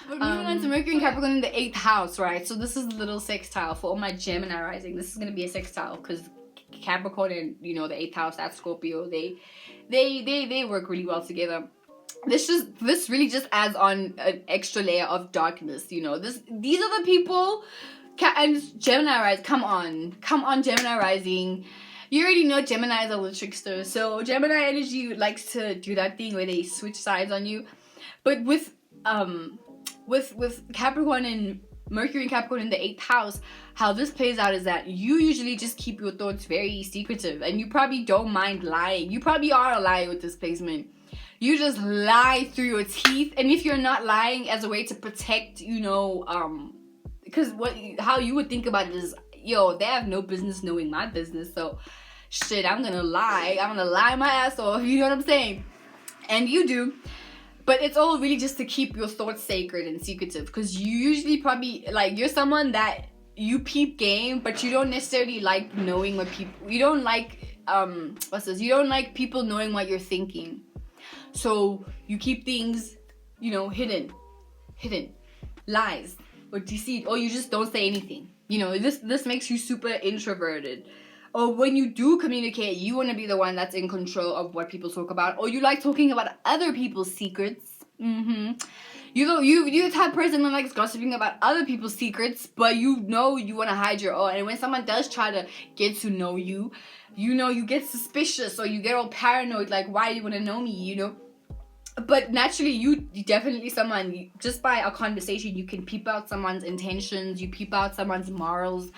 A: But moving on to Mercury and Capricorn in the 8th house, right? So this is a little sextile for all my Gemini rising. This is gonna be a sextile because Capricorn and the 8th house, that's Scorpio. They work really well together. This really just adds on an extra layer of darkness, These are the people, and Gemini rising. Come on, Gemini rising. You already know Gemini is a little trickster, so Gemini energy likes to do that thing where they switch sides on you. But with Capricorn and Mercury and Capricorn in the 8th house, how this plays out is that you usually just keep your thoughts very secretive, and you probably don't mind lying. You probably are a liar with this placement. You just lie through your teeth, and if you're not lying as a way to protect, because how you would think about it is, they have no business knowing my business, so shit, I'm gonna lie my ass off, you know what I'm saying? And you do, but it's all really just to keep your thoughts sacred and secretive, because you usually probably, like, you're someone that you peep game, but you don't necessarily like knowing what people, you don't like, you don't like people knowing what you're thinking, so you keep things, hidden, lies, or deceit, or you just don't say anything. This makes you super introverted. Or when you do communicate, you want to be the one that's in control of what people talk about, or you like talking about other people's secrets. You're the type of person that likes gossiping about other people's secrets, but you want to hide your own. And when someone does try to get to know you, you get suspicious, or you get all paranoid, like, why do you want to know me, But naturally, you definitely someone, just by a conversation, you can peep out someone's intentions, you peep out someone's morals,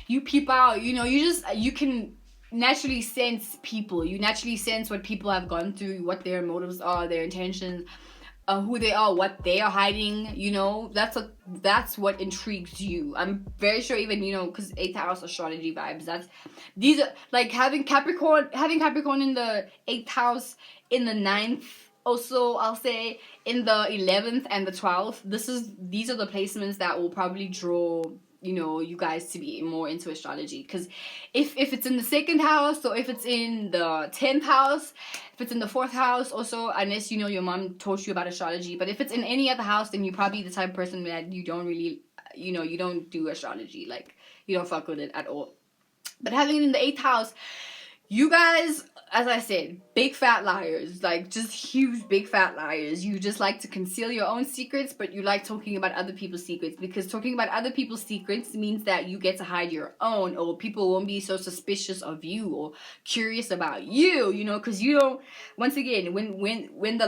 A: you peep out, you can naturally sense people. You naturally sense what people have gone through, what their motives are, their intentions, who they are, what they are hiding, that's what intrigues you. I'm very sure even, because 8th house astrology vibes, these are, like, having Capricorn in the 8th house, in the 9th, also, I'll say in the 11th and the 12th, these are the placements that will probably draw, you guys to be more into astrology. Because if it's in the 2nd house, or if it's in the 10th house, if it's in the 4th house, also, unless, your mom taught you about astrology. But if it's in any other house, then you're probably the type of person that you don't really, you don't do astrology. Like, you don't fuck with it at all. But having it in the 8th house, You guys, as I said, big fat liars, like just huge big fat liars. You just like to conceal your own secrets, but you like talking about other people's secrets, because talking about other people's secrets means that you get to hide your own, or people won't be so suspicious of you or curious about you, you know, because you don't, once again, when the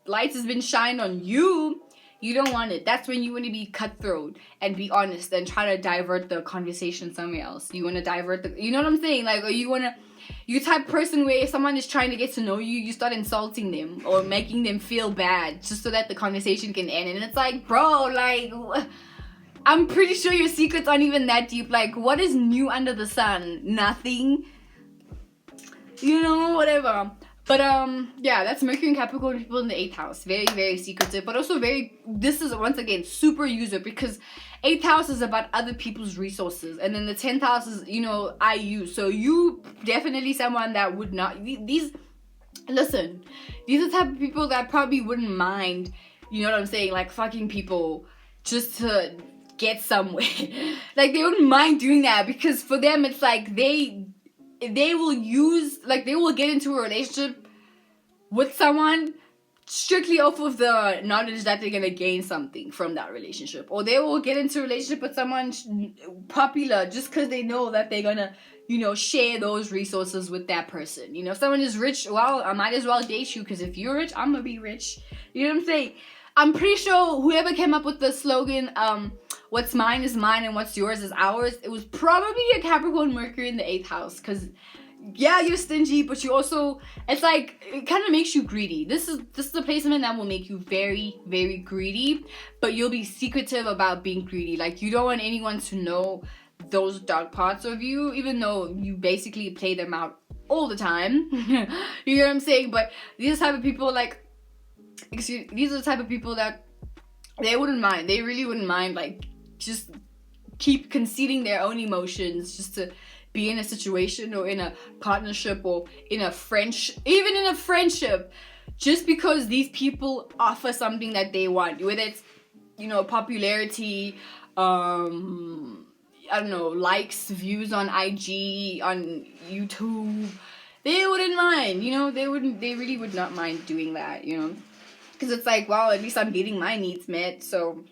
A: lights has been shined on you, you don't want it. That's when you want to be cutthroat and be honest and try to divert the conversation somewhere else. You want to divert the, you know what I'm saying? Like, or you type person where if someone is trying to get to know you, you start insulting them or making them feel bad just so that the conversation can end. And it's like, bro, like, I'm pretty sure your secrets aren't even that deep. Like, what is new under the sun? Nothing. You know, whatever. But yeah, that's Mercury and Capricorn people in the 8th house. Very, very secretive, but also this is once again super user, because 8th house is about other people's resources, and then the 10th house is, you know, I use. So you definitely someone that would not, these are the type of people that probably wouldn't mind, you know what I'm saying, like fucking people just to get somewhere. Like, they wouldn't mind doing that, because for them it's like they will use, like, they will get into a relationship with someone strictly off of the knowledge that they're gonna gain something from that relationship, or they will get into a relationship with someone popular just because they know that they're gonna, you know, share those resources with that person. You know, if someone is rich, well, I might as well date you, because if you're rich, I'm gonna be rich. You know what I'm saying? I'm pretty sure whoever came up with the slogan, what's mine is mine and what's yours is ours, it was probably a Capricorn Mercury in the 8th house, because yeah, you're stingy, but you also, it's like, it kind of makes you greedy. This is a placement that will make you very, very greedy, but you'll be secretive about being greedy. Like, you don't want anyone to know those dark parts of you, even though you basically play them out all the time. You know what I'm saying? But these are the type of people, like, these are the type of people that they wouldn't mind. They really wouldn't mind, like, just keep conceding their own emotions just to be in a situation or in a partnership or in a even in a friendship, just because these people offer something that they want, whether it's, you know, popularity, I don't know, likes, views on IG, on YouTube. They wouldn't mind, you know, they really would not mind doing that, you know, because it's like, well, at least I'm getting my needs met. So,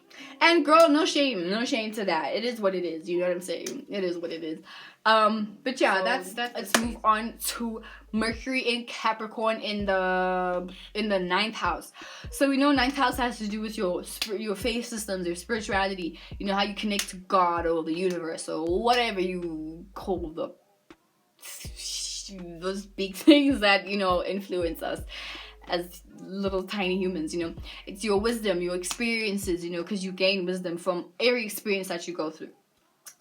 A: and girl, no shame to that. It is what it is, you know what I'm saying? It is what it is. But yeah, so let's move on to Mercury in Capricorn in the 9th house. So we know 9th house has to do with your faith systems, your spirituality, you know, how you connect to God or the universe or whatever you call those big things that, you know, influence us as little tiny humans. You know, it's your wisdom, your experiences, you know, because you gain wisdom from every experience that you go through.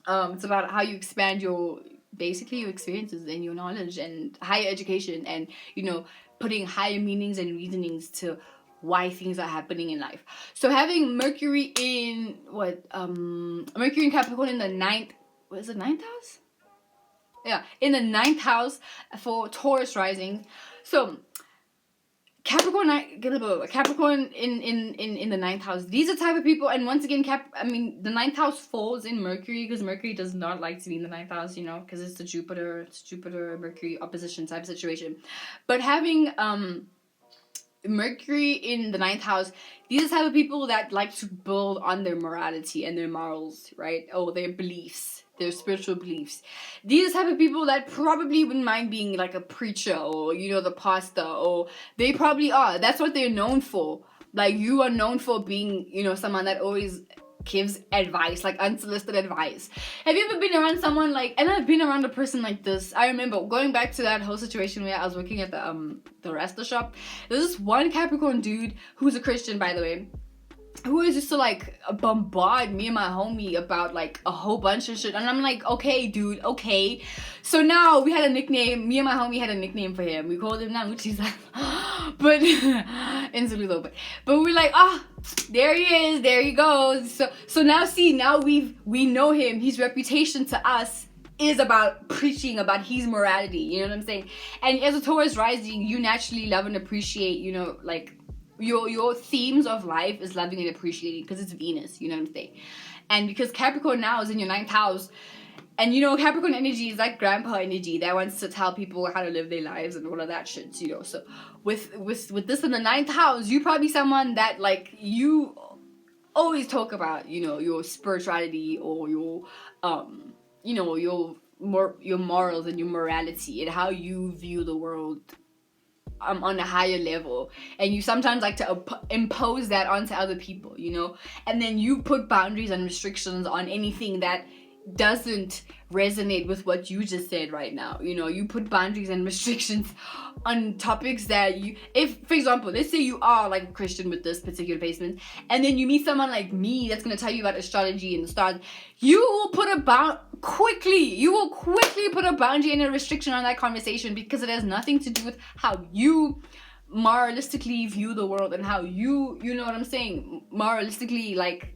A: It's about how you expand your experiences and your knowledge and higher education, and, you know, putting higher meanings and reasonings to why things are happening in life. So having Mercury in Mercury in Capricorn in the 9th, what is it, 9th house? Yeah, in the 9th house for Taurus rising. So Capricorn in the 9th house. These are the type of people, and once again, the 9th house falls in Mercury, because Mercury does not like to be in the 9th house, you know, because it's the Jupiter Mercury opposition type of situation. But having Mercury in the 9th house, these are the type of people that like to build on their morality and their morals, right? Or their beliefs, their spiritual beliefs. These are the type of people that probably wouldn't mind being like a preacher or, you know, the pastor, or they probably are. That's what they're known for. Like, you are known for being, you know, someone that always gives advice, like unsolicited advice. Have you ever been around someone like, and I've been around a person like this. I remember going back to that whole situation where I was working at the Rasta shop. There's this one Capricorn dude who's a Christian, by the way, who is just to like bombard me and my homie about like a whole bunch of shit, and I'm like, okay dude, okay. So now we had a nickname, me and my homie had a nickname for him. We called him Namuchi's but in Zulu, but we're like, there he is, there he goes. So now we know him. His reputation to us is about preaching about his morality, you know what I'm saying? And as a Taurus rising, you naturally love and appreciate, you know, like your themes of life is loving and appreciating, because it's Venus, you know what I'm saying? And because Capricorn now is in your 9th house, And you know, Capricorn energy is like grandpa energy that wants to tell people how to live their lives and all of that shit, you know. So with this in the 9th house, you probably someone that like you always talk about, you know, your spirituality or your you know, your morals and your morality and how you view the world on a higher level, and you sometimes like to impose that onto other people, you know, and then you put boundaries and restrictions on anything that doesn't resonate with what you just said right now. You know, you put boundaries and restrictions on topics that you, if for example, let's say you are like a Christian with this particular placement, and then you meet someone like me that's going to tell you about astrology and the stars, you will put you will quickly put a boundary and a restriction on that conversation, because it has nothing to do with how you moralistically view the world and how you know what I'm saying, moralistically like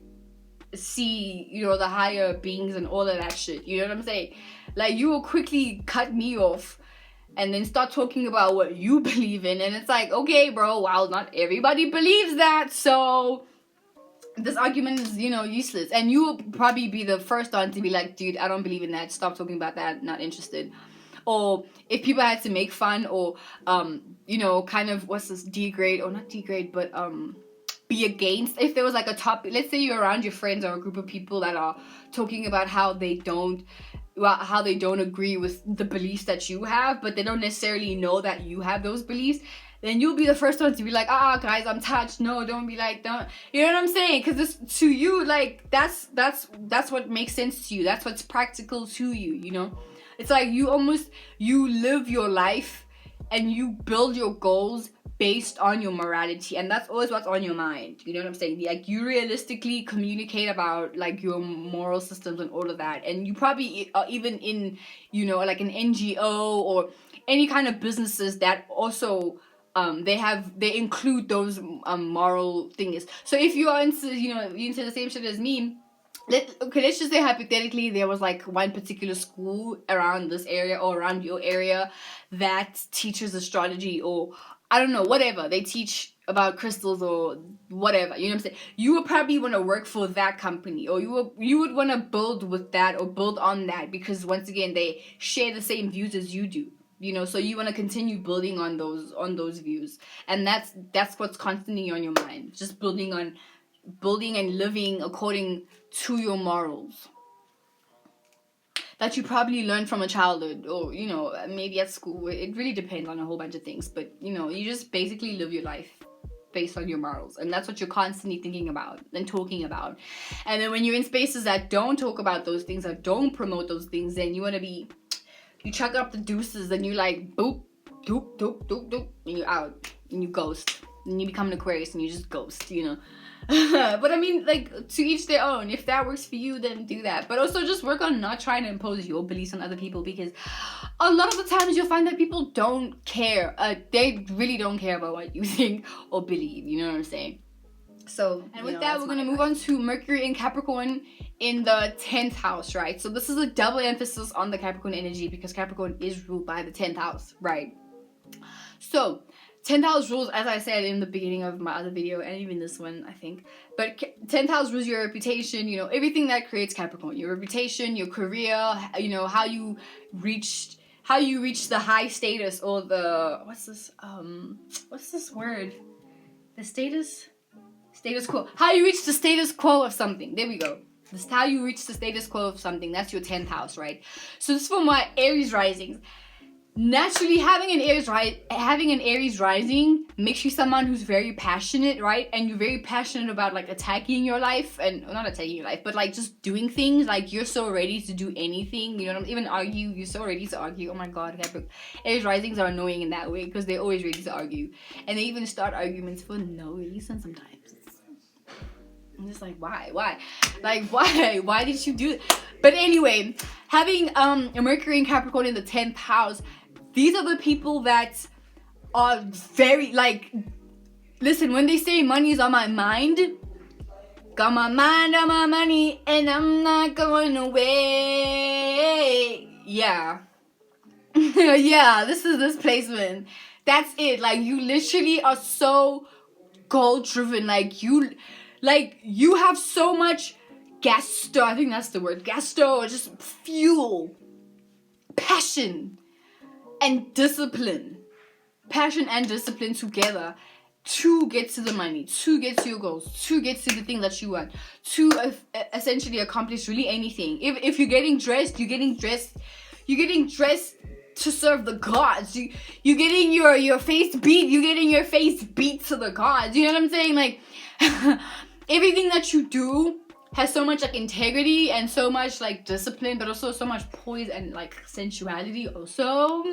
A: see, you know, the higher beings and all of that shit, you know what I'm saying? Like, you will quickly cut me off and then start talking about what you believe in, and it's like, okay bro, well, not everybody believes that, so this argument is, you know, useless. And you will probably be the first one to be like, dude, I don't believe in that, stop talking about that, not interested. Or if people had to make fun or you know, kind of degrade, or not degrade, but be against, if there was like a topic, let's say you're around your friends or a group of people that are talking about how they don't agree with the beliefs that you have, but they don't necessarily know that you have those beliefs, then you'll be the first one to be like, guys, I'm touched, no, don't be like, don't, you know what I'm saying? Because this, to you, like, that's what makes sense to you, that's what's practical to you, you know? It's like you live your life and you build your goals based on your morality, and that's always what's on your mind, you know what I'm saying? Like, you realistically communicate about like your moral systems and all of that, and you probably are even in, you know, like an NGO or any kind of businesses that also they include those moral things. So if you are into, you know, into the same shit as me, let's just say hypothetically there was like one particular school around this area or around your area that teaches astrology, or I don't know, whatever, they teach about crystals or whatever, you know what I'm saying? You would probably want to work for that company, or you would want to build with that or build on that, because once again, they share the same views as you do, you know, so you want to continue building on those views, and that's what's constantly on your mind, just building and living according to your morals that you probably learned from a childhood, or, you know, maybe at school. It really depends on a whole bunch of things, but, you know, you just basically live your life based on your morals, and that's what you're constantly thinking about and talking about. And then when you're in spaces that don't talk about those things, that don't promote those things, then you chuck up the deuces, and you like boop doop doop doop doop, and you're out, and you ghost, and you become an Aquarius and you just ghost, you know. But I mean, like, to each their own. If that works for you, then do that. But also just work on not trying to impose your beliefs on other people, because a lot of the times you'll find that people don't care. They really don't care about what you think or believe, you know what I'm saying? So, and with that, we're going to move on to Mercury in Capricorn in the 10th house, right? So this is a double emphasis on the Capricorn energy, because Capricorn is ruled by the 10th house, right? So 10th house rules, as I said in the beginning of my other video, and even this one, I think. But 10th house rules your reputation, you know, everything that creates Capricorn. Your reputation, your career, you know, how you reach the high status, or the, what's this word? The status quo. How you reach the status quo of something. There we go. This is how you reach the status quo of something. That's your 10th house, right? So this is for my Aries risings. Naturally, having an Aries rising makes you someone who's very passionate, right? And you're very passionate about like attacking your life, and not attacking your life, but like just doing things. Like, you're so ready to do anything, you know, even argue. You're so ready to argue. Oh my god, Aries risings are annoying in that way, because they're always ready to argue, and they even start arguments for no reason sometimes. I'm just like, why? Like, why did you do it? But anyway, having a Mercury in Capricorn in the 10th house, these are the people that are very, like, listen, when they say money is on my mind, got my mind on my money and I'm not going away. Yeah. Yeah, this is this placement. That's it. Like, you literally are so goal driven. Like, you have so much gusto, I think that's the word, gusto, just fuel, passion, and discipline. Passion and discipline together to get to the money, to get to your goals, to get to the thing that you want, to essentially accomplish really anything. If you're getting dressed, you're getting dressed to serve the gods. You're getting your face beat, you're getting your face beat to the gods. You know what I'm saying? Like, everything that you do has so much like integrity and so much like discipline, but also so much poise and like sensuality also,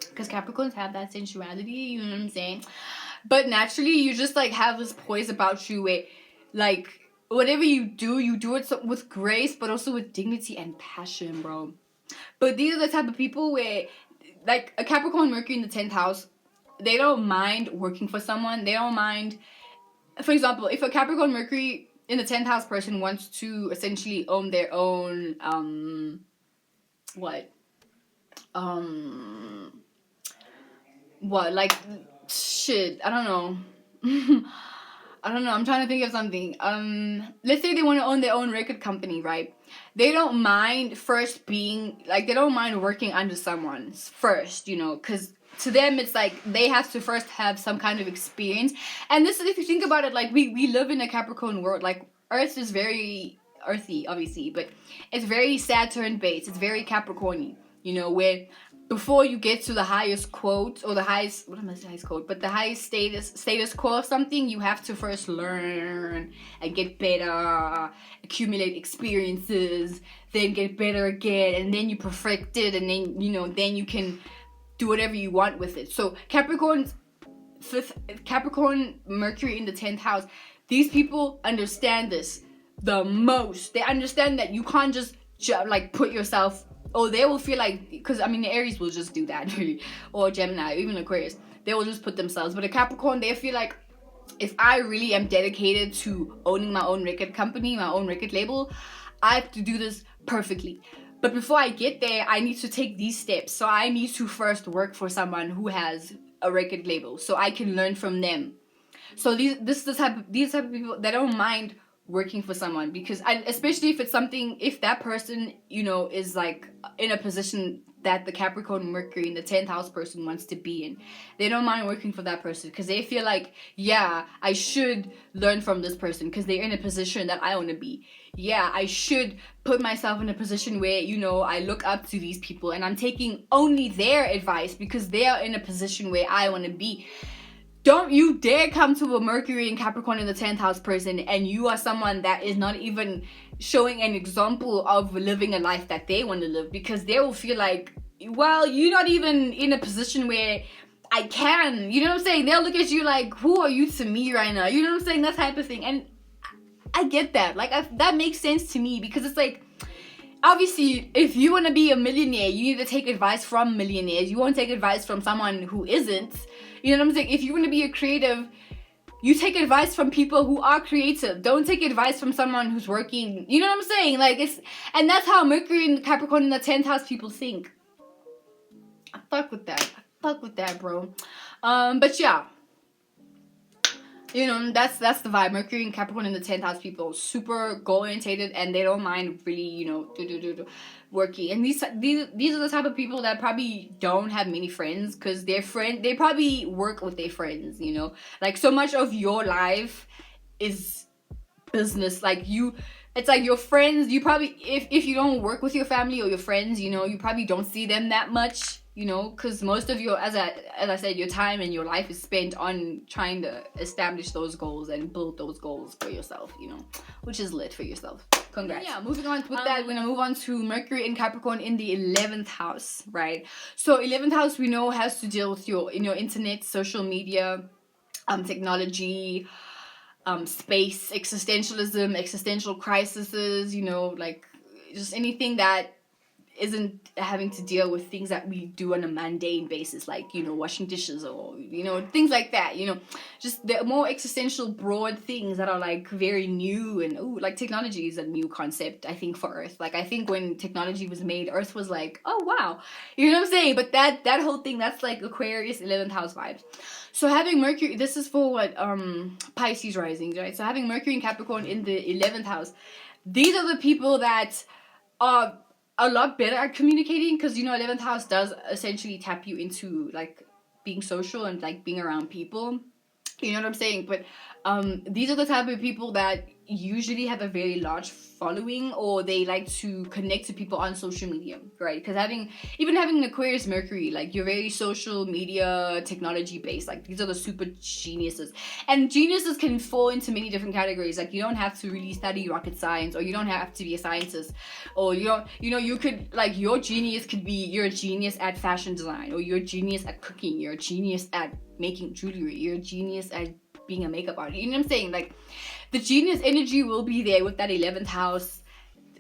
A: because Capricorns have that sensuality, you know what I'm saying? But naturally you just like have this poise about you where like whatever you do it with grace, but also with dignity and passion, bro. But these are the type of people where, like, a Capricorn Mercury in the 10th house, they don't mind working for someone. They don't mind, for example, if a Capricorn Mercury in the 10th house person wants to essentially own their own, like, shit, I don't know. I'm trying to think of something. Let's say they want to own their own record company, right? They don't mind they don't mind working under someone first, you know, because to them it's like they have to first have some kind of experience. And this is, if you think about it, like we live in a Capricorn world. Like, Earth is very earthy, obviously, but it's very Saturn based. It's very Capricorny, you know, where before you get to the highest quote or the highest, what am I saying, highest quote, but the highest status quo of something, you have to first learn and get better, accumulate experiences, then get better again, and then you perfect it, and then, you know, then you can do whatever you want with it. So Capricorn Mercury in the 10th house, these people understand this the most. They understand that you can't just like put yourself, or they will feel like, because I mean the Aries will just do that really, or Gemini, even Aquarius, they will just put themselves. But a Capricorn, they feel like, if I really am dedicated to owning my own record company, my own record label, I have to do this perfectly. But before I get there, I need to take these steps. So I need to first work for someone who has a record label, so I can learn from them. So these type of people, they don't mind working for someone, because especially if it's something, if that person, you know, is like in a position that the Capricorn Mercury in the 10th house person wants to be in, they don't mind working for that person, because they feel like, yeah, I should learn from this person because they're in a position that I want to be. Yeah, I should put myself in a position where, you know, I look up to these people and I'm taking only their advice because they are in a position where I want to be. Don't you dare come to a Mercury and Capricorn in the 10th house person and you are someone that is not even showing an example of living a life that they want to live, because they will feel like, well, you're not even in a position where I can, you know what I'm saying? They'll look at you like, who are you to me right now? You know what I'm saying? That type of thing. And I get that. Like, that makes sense to me, because it's like, obviously, if you want to be a millionaire, you need to take advice from millionaires. You won't take advice from someone who isn't. You know what I'm saying? If you want to be a creative, you take advice from people who are creative. Don't take advice from someone who's working. You know what I'm saying? Like, and that's how Mercury and Capricorn in the 10th house people think. I fuck with that, bro. But yeah. You know, that's the vibe. Mercury and Capricorn in the 10th house people, super goal-orientated, and they don't mind really, you know, working. And these are the type of people that probably don't have many friends, because they probably work with their friends, you know. Like, so much of your life is business. Like, it's like your friends, you probably, if you don't work with your family or your friends, you know, you probably don't see them that much. You know, because most of your, as I said, your time and your life is spent on trying to establish those goals and build those goals for yourself, you know, which is lit for yourself. Congrats. Yeah, moving on with that, we're gonna move on to Mercury and Capricorn in the 11th house, right? So 11th house, we know, has to deal with your, internet, social media, technology, space, existentialism, existential crises, you know, like just anything that isn't having to deal with things that we do on a mundane basis, like, you know, washing dishes or, you know, things like that, you know, just the more existential, broad things that are like very new. And like technology is a new concept, I think, for Earth. Like, I think when technology was made, Earth was like, oh wow, you know what I'm saying? But that whole thing, that's like Aquarius 11th house vibes. So having Mercury, this is for what, Pisces rising, right? So having Mercury and Capricorn in the 11th house, these are the people that are a lot better at communicating, because 11th house does essentially tap you into like being social and like being around people. You know what I'm saying? But these are the type of people that usually have a very large following, or they like to connect to people on social media, right? Because even having an Aquarius Mercury, like, you're very social media technology based. Like, these are the super geniuses, and geniuses can fall into many different categories. Like, you don't have to really study rocket science, or you don't have to be a scientist, or you could, like, your genius could be, you're a genius at fashion design, or you're a genius at cooking, you're a genius at making jewelry, you're a genius at being a makeup artist. You know what I'm saying? Like, the genius energy will be there with that 11th house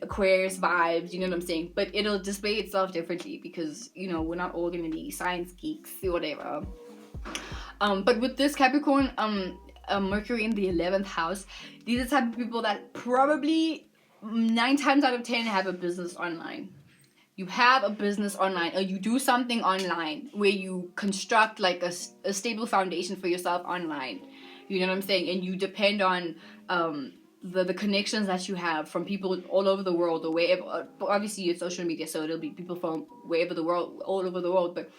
A: Aquarius vibes, you know what I'm saying? But it'll display itself differently, because we're not all gonna be science geeks or whatever. But with this Capricorn Mercury in the 11th house, these are the type of people that probably 9 times out of 10 have a business online. You have a business online, or you do something online where you construct like a stable foundation for yourself online. You know what I'm saying? And you depend on the connections that you have from people all over the world, or wherever. Obviously, it's social media, so it'll be people from wherever the world, all over the world. But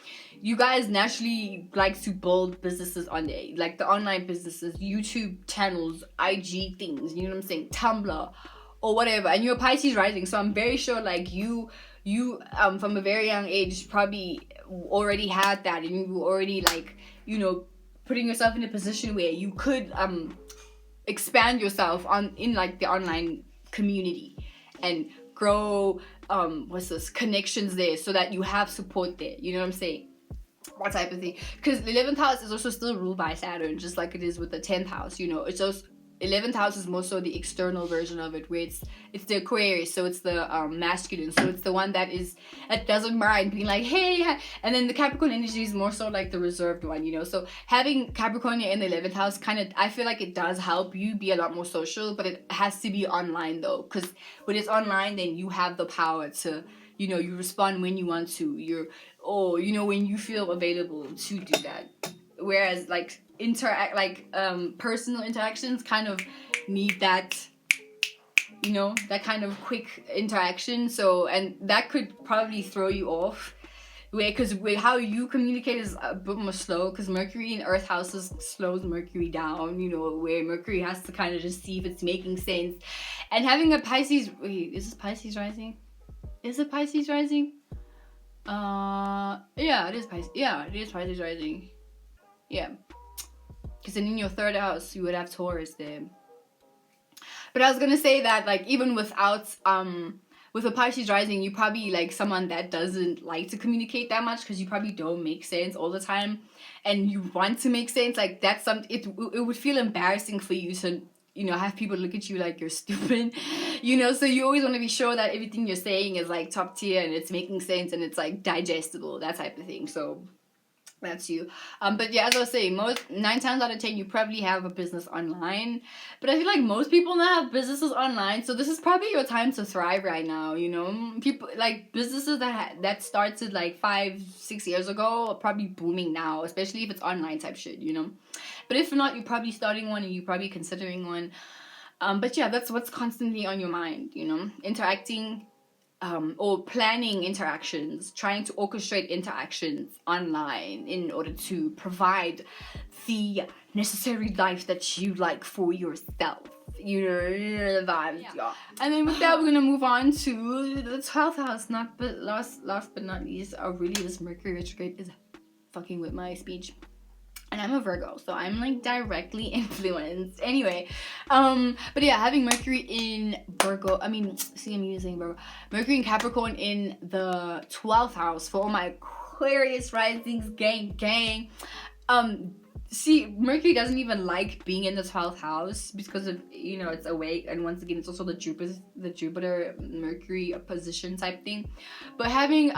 A: you guys naturally like to build businesses on there, like the online businesses, YouTube channels, IG things. You know what I'm saying? Tumblr, or whatever. And you're Pisces rising, so I'm very sure like you from a very young age probably already had that, and you already like putting yourself in a position where you could expand yourself in like the online community and grow connections there, so that you have support there. You know what I'm saying? That type of thing. Because the 11th house is also still ruled by Saturn, just like it is with the 10th house. It's also 11th house is more so the external version of it, where it's the Aquarius, so it's the masculine, so it's the one that doesn't mind being like, hey. And then the Capricorn energy is more so like the reserved one. So having Capricorn in the 11th house, kind of, I feel like it does help you be a lot more social, but it has to be online though, because when it's online, then you have the power to you respond when you want to, when you feel available to do that. Whereas like personal interactions kind of need that that kind of quick interaction. So, and that could probably throw you off, because how you communicate is a bit more slow, because Mercury in Earth houses slows Mercury down, where Mercury has to kind of just see if it's making sense. And having a Pisces, is this Pisces rising? Is it Pisces rising? Yeah, it is Pisces. Yeah, it is Pisces rising. Yeah. Because then in your 3rd house, you would have Taurus there. But I was going to say that, like, even without, with a Pisces rising, you probably, like, someone that doesn't like to communicate that much, because you probably don't make sense all the time, and you want to make sense. Like, that's something, it would feel embarrassing for you to, have people look at you like you're stupid, so you always want to be sure that everything you're saying is, like, top tier, and it's making sense, and it's, like, digestible, that type of thing. So that's you. But yeah, as I was saying, 9 times out of 10 you probably have a business online. But I feel like most people now have businesses online, so this is probably your time to thrive right now. People like businesses that started like 5-6 years ago are probably booming now, especially if it's online type shit. But if not, you're probably starting one, and you're probably considering one. But yeah, that's what's constantly on your mind. Interacting or planning interactions, trying to orchestrate interactions online in order to provide the necessary life that you like for yourself. The vibes, yeah. And then with that, we're gonna move on to the 12th house. Last but not least, really this Mercury retrograde is fucking with my speech. And I'm a Virgo, so I'm like directly influenced. Anyway, but yeah, having Mercury in Virgo, I'm using Virgo. Mercury in Capricorn in the 12th house for all my Aquarius risings, gang. See, Mercury doesn't even like being in the 12th house because of, it's awake, and once again, it's also the Jupiter Mercury position type thing. But having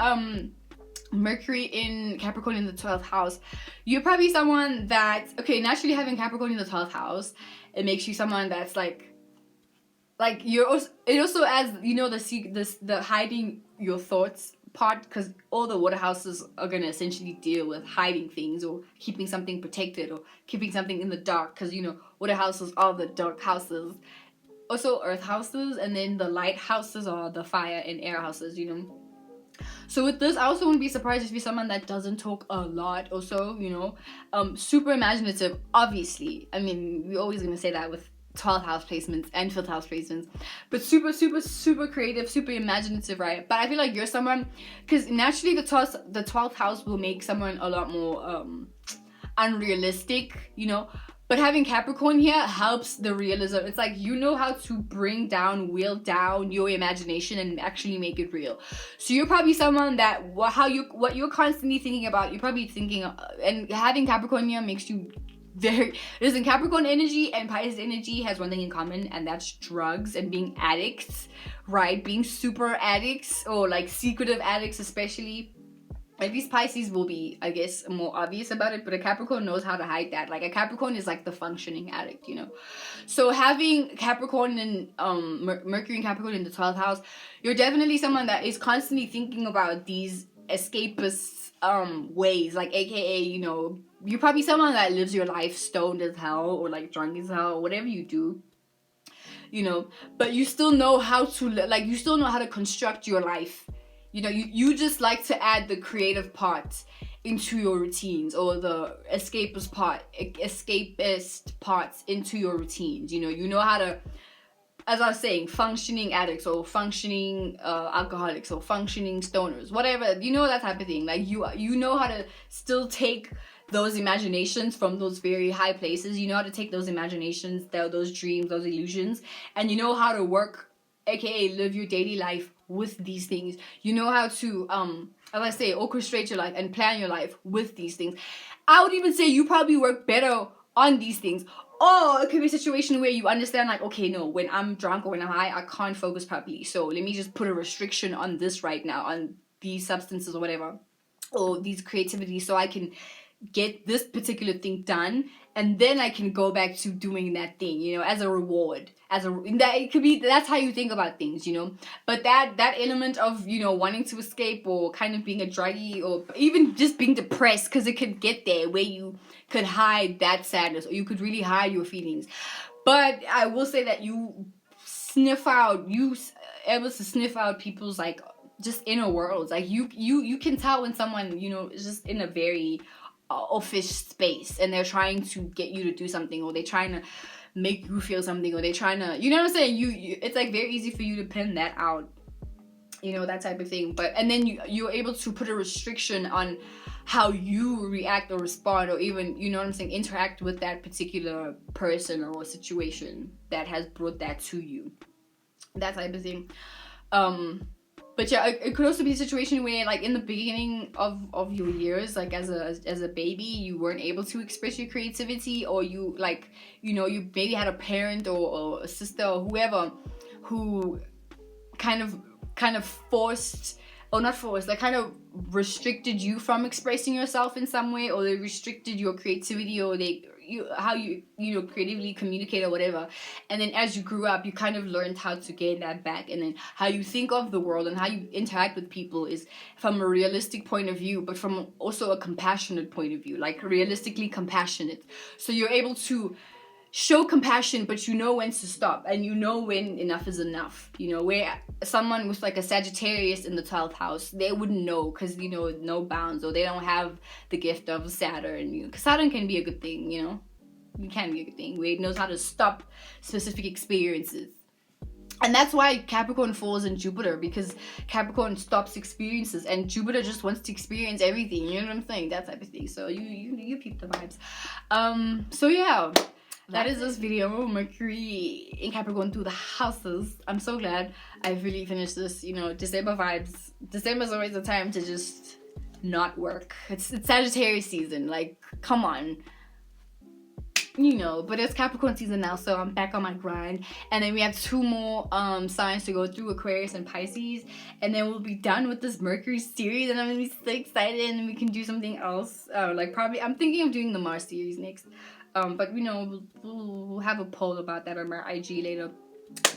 A: Mercury in Capricorn in the 12th house, you're probably someone that, naturally having Capricorn in the 12th house, it makes you someone that's like you're also, it also adds, the hiding your thoughts part, because all the water houses are going to essentially deal with hiding things, or keeping something protected, or keeping something in the dark, because water houses are the dark houses. also earth houses, and then the light houses are the fire and air houses, you know. So with this, I also wouldn't be surprised if you're someone that doesn't talk a lot also, you know. Super imaginative, obviously. I mean, we're always going to say that with 12th house placements and 5th house placements. But super, super, super creative, super imaginative, right? But I feel like you're someone, because naturally the 12th house will make someone a lot more unrealistic, you know. But having Capricorn here helps the realism. It's like you know how to wield down your imagination and actually make it real. So you're probably someone that what you're constantly thinking about, you're probably thinking, and having Capricorn here makes you very. Listen, Capricorn energy and Pisces energy has one thing in common, and that's drugs and being addicts, right? Being super addicts, or like secretive addicts, especially. At least Pisces will be, I guess, more obvious about it, but a Capricorn knows how to hide that. Like, a Capricorn is like the functioning addict, you know. So having Capricorn and Mercury and Capricorn in the 12th house, you're definitely someone that is constantly thinking about these escapist ways, like AKA, you know, you're probably someone that lives your life stoned as hell or like drunk as hell, whatever you do, you know, but you still know how to, like, you still know how to construct your life. You know, you just like to add the creative part into your routines, or the escapist parts into your routines. You know how to, as I was saying, functioning addicts or functioning alcoholics or functioning stoners, whatever, you know, that type of thing. Like you know how to still take those imaginations from those very high places. You know how to take those imaginations, those dreams, those illusions, and you know how to work, aka live your daily life with these things. You know how to as I say, orchestrate your life and plan your life with these things. I would even say you probably work better on these things. Or it could be a situation where you understand, like, okay, no, when I'm drunk or when I'm high, I can't focus properly, so let me just put a restriction on this right now, on these substances or whatever, or these creativity, so I can get this particular thing done, and then I can go back to doing that thing, you know, as a reward, it could be, that's how you think about things, you know. But that element of, you know, wanting to escape, or kind of being a druggie, or even just being depressed, because it could get there where you could hide that sadness, or you could really hide your feelings. But I will say that you able to sniff out people's, like, just inner worlds. Like you can tell when someone, you know, is just in a very office space and they're trying to get you to do something, or they're trying to make you feel something, or they're trying to, you know what I'm saying, you it's like very easy for you to pin that out, you know, that type of thing. But and then you're able to put a restriction on how you react or respond, or even, you know what I'm saying, interact with that particular person or situation that has brought that to you, that type of thing. But yeah, it could also be a situation where, like, in the beginning of your years, like as a baby, you weren't able to express your creativity, or you, like, you know, you maybe had a parent or a sister or whoever who kind of forced, or not forced, like kind of restricted you from expressing yourself in some way, or they restricted your creativity, or how you know, creatively communicate or whatever. And then as you grew up, you kind of learned how to gain that back, and then how you think of the world and how you interact with people is from a realistic point of view, but from also a compassionate point of view, like realistically compassionate. So you're able to show compassion, but you know when to stop, and you know when enough is enough, you know. Where someone with, like, a Sagittarius in the 12th house, they wouldn't know, because, you know, no bounds, or they don't have the gift of Saturn, you know, because Saturn can be a good thing, you know, it can be a good thing, where it knows how to stop specific experiences. And that's why Capricorn falls in Jupiter, because Capricorn stops experiences, and Jupiter just wants to experience everything, you know what I'm saying, that type of thing. So you peep the vibes. So yeah, that is this video, Mercury in Capricorn through the houses. I'm so glad I really finished this, you know, December vibes. December is always a time to just not work. It's Sagittarius season, like, come on. You know, but it's Capricorn season now, so I'm back on my grind. And then we have 2 more signs to go through, Aquarius and Pisces, and then we'll be done with this Mercury series, and I'm gonna be so excited, and we can do something else. Like, probably I'm thinking of doing the Mars series next. But, you know, we'll have a poll about that on my IG later.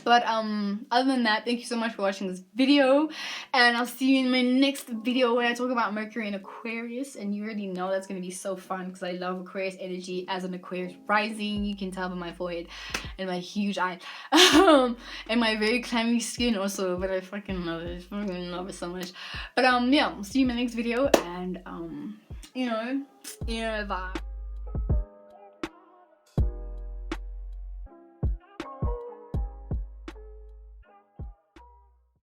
A: But other than that, thank you so much for watching this video, and I'll see you in my next video when I talk about Mercury in Aquarius. And you already know that's gonna be so fun because I love Aquarius energy. As an Aquarius rising, you can tell by my forehead and my huge eye and my very clammy skin also. But I fucking love it. I fucking love it so much. But yeah, I'll see you in my next video, and you know, bye.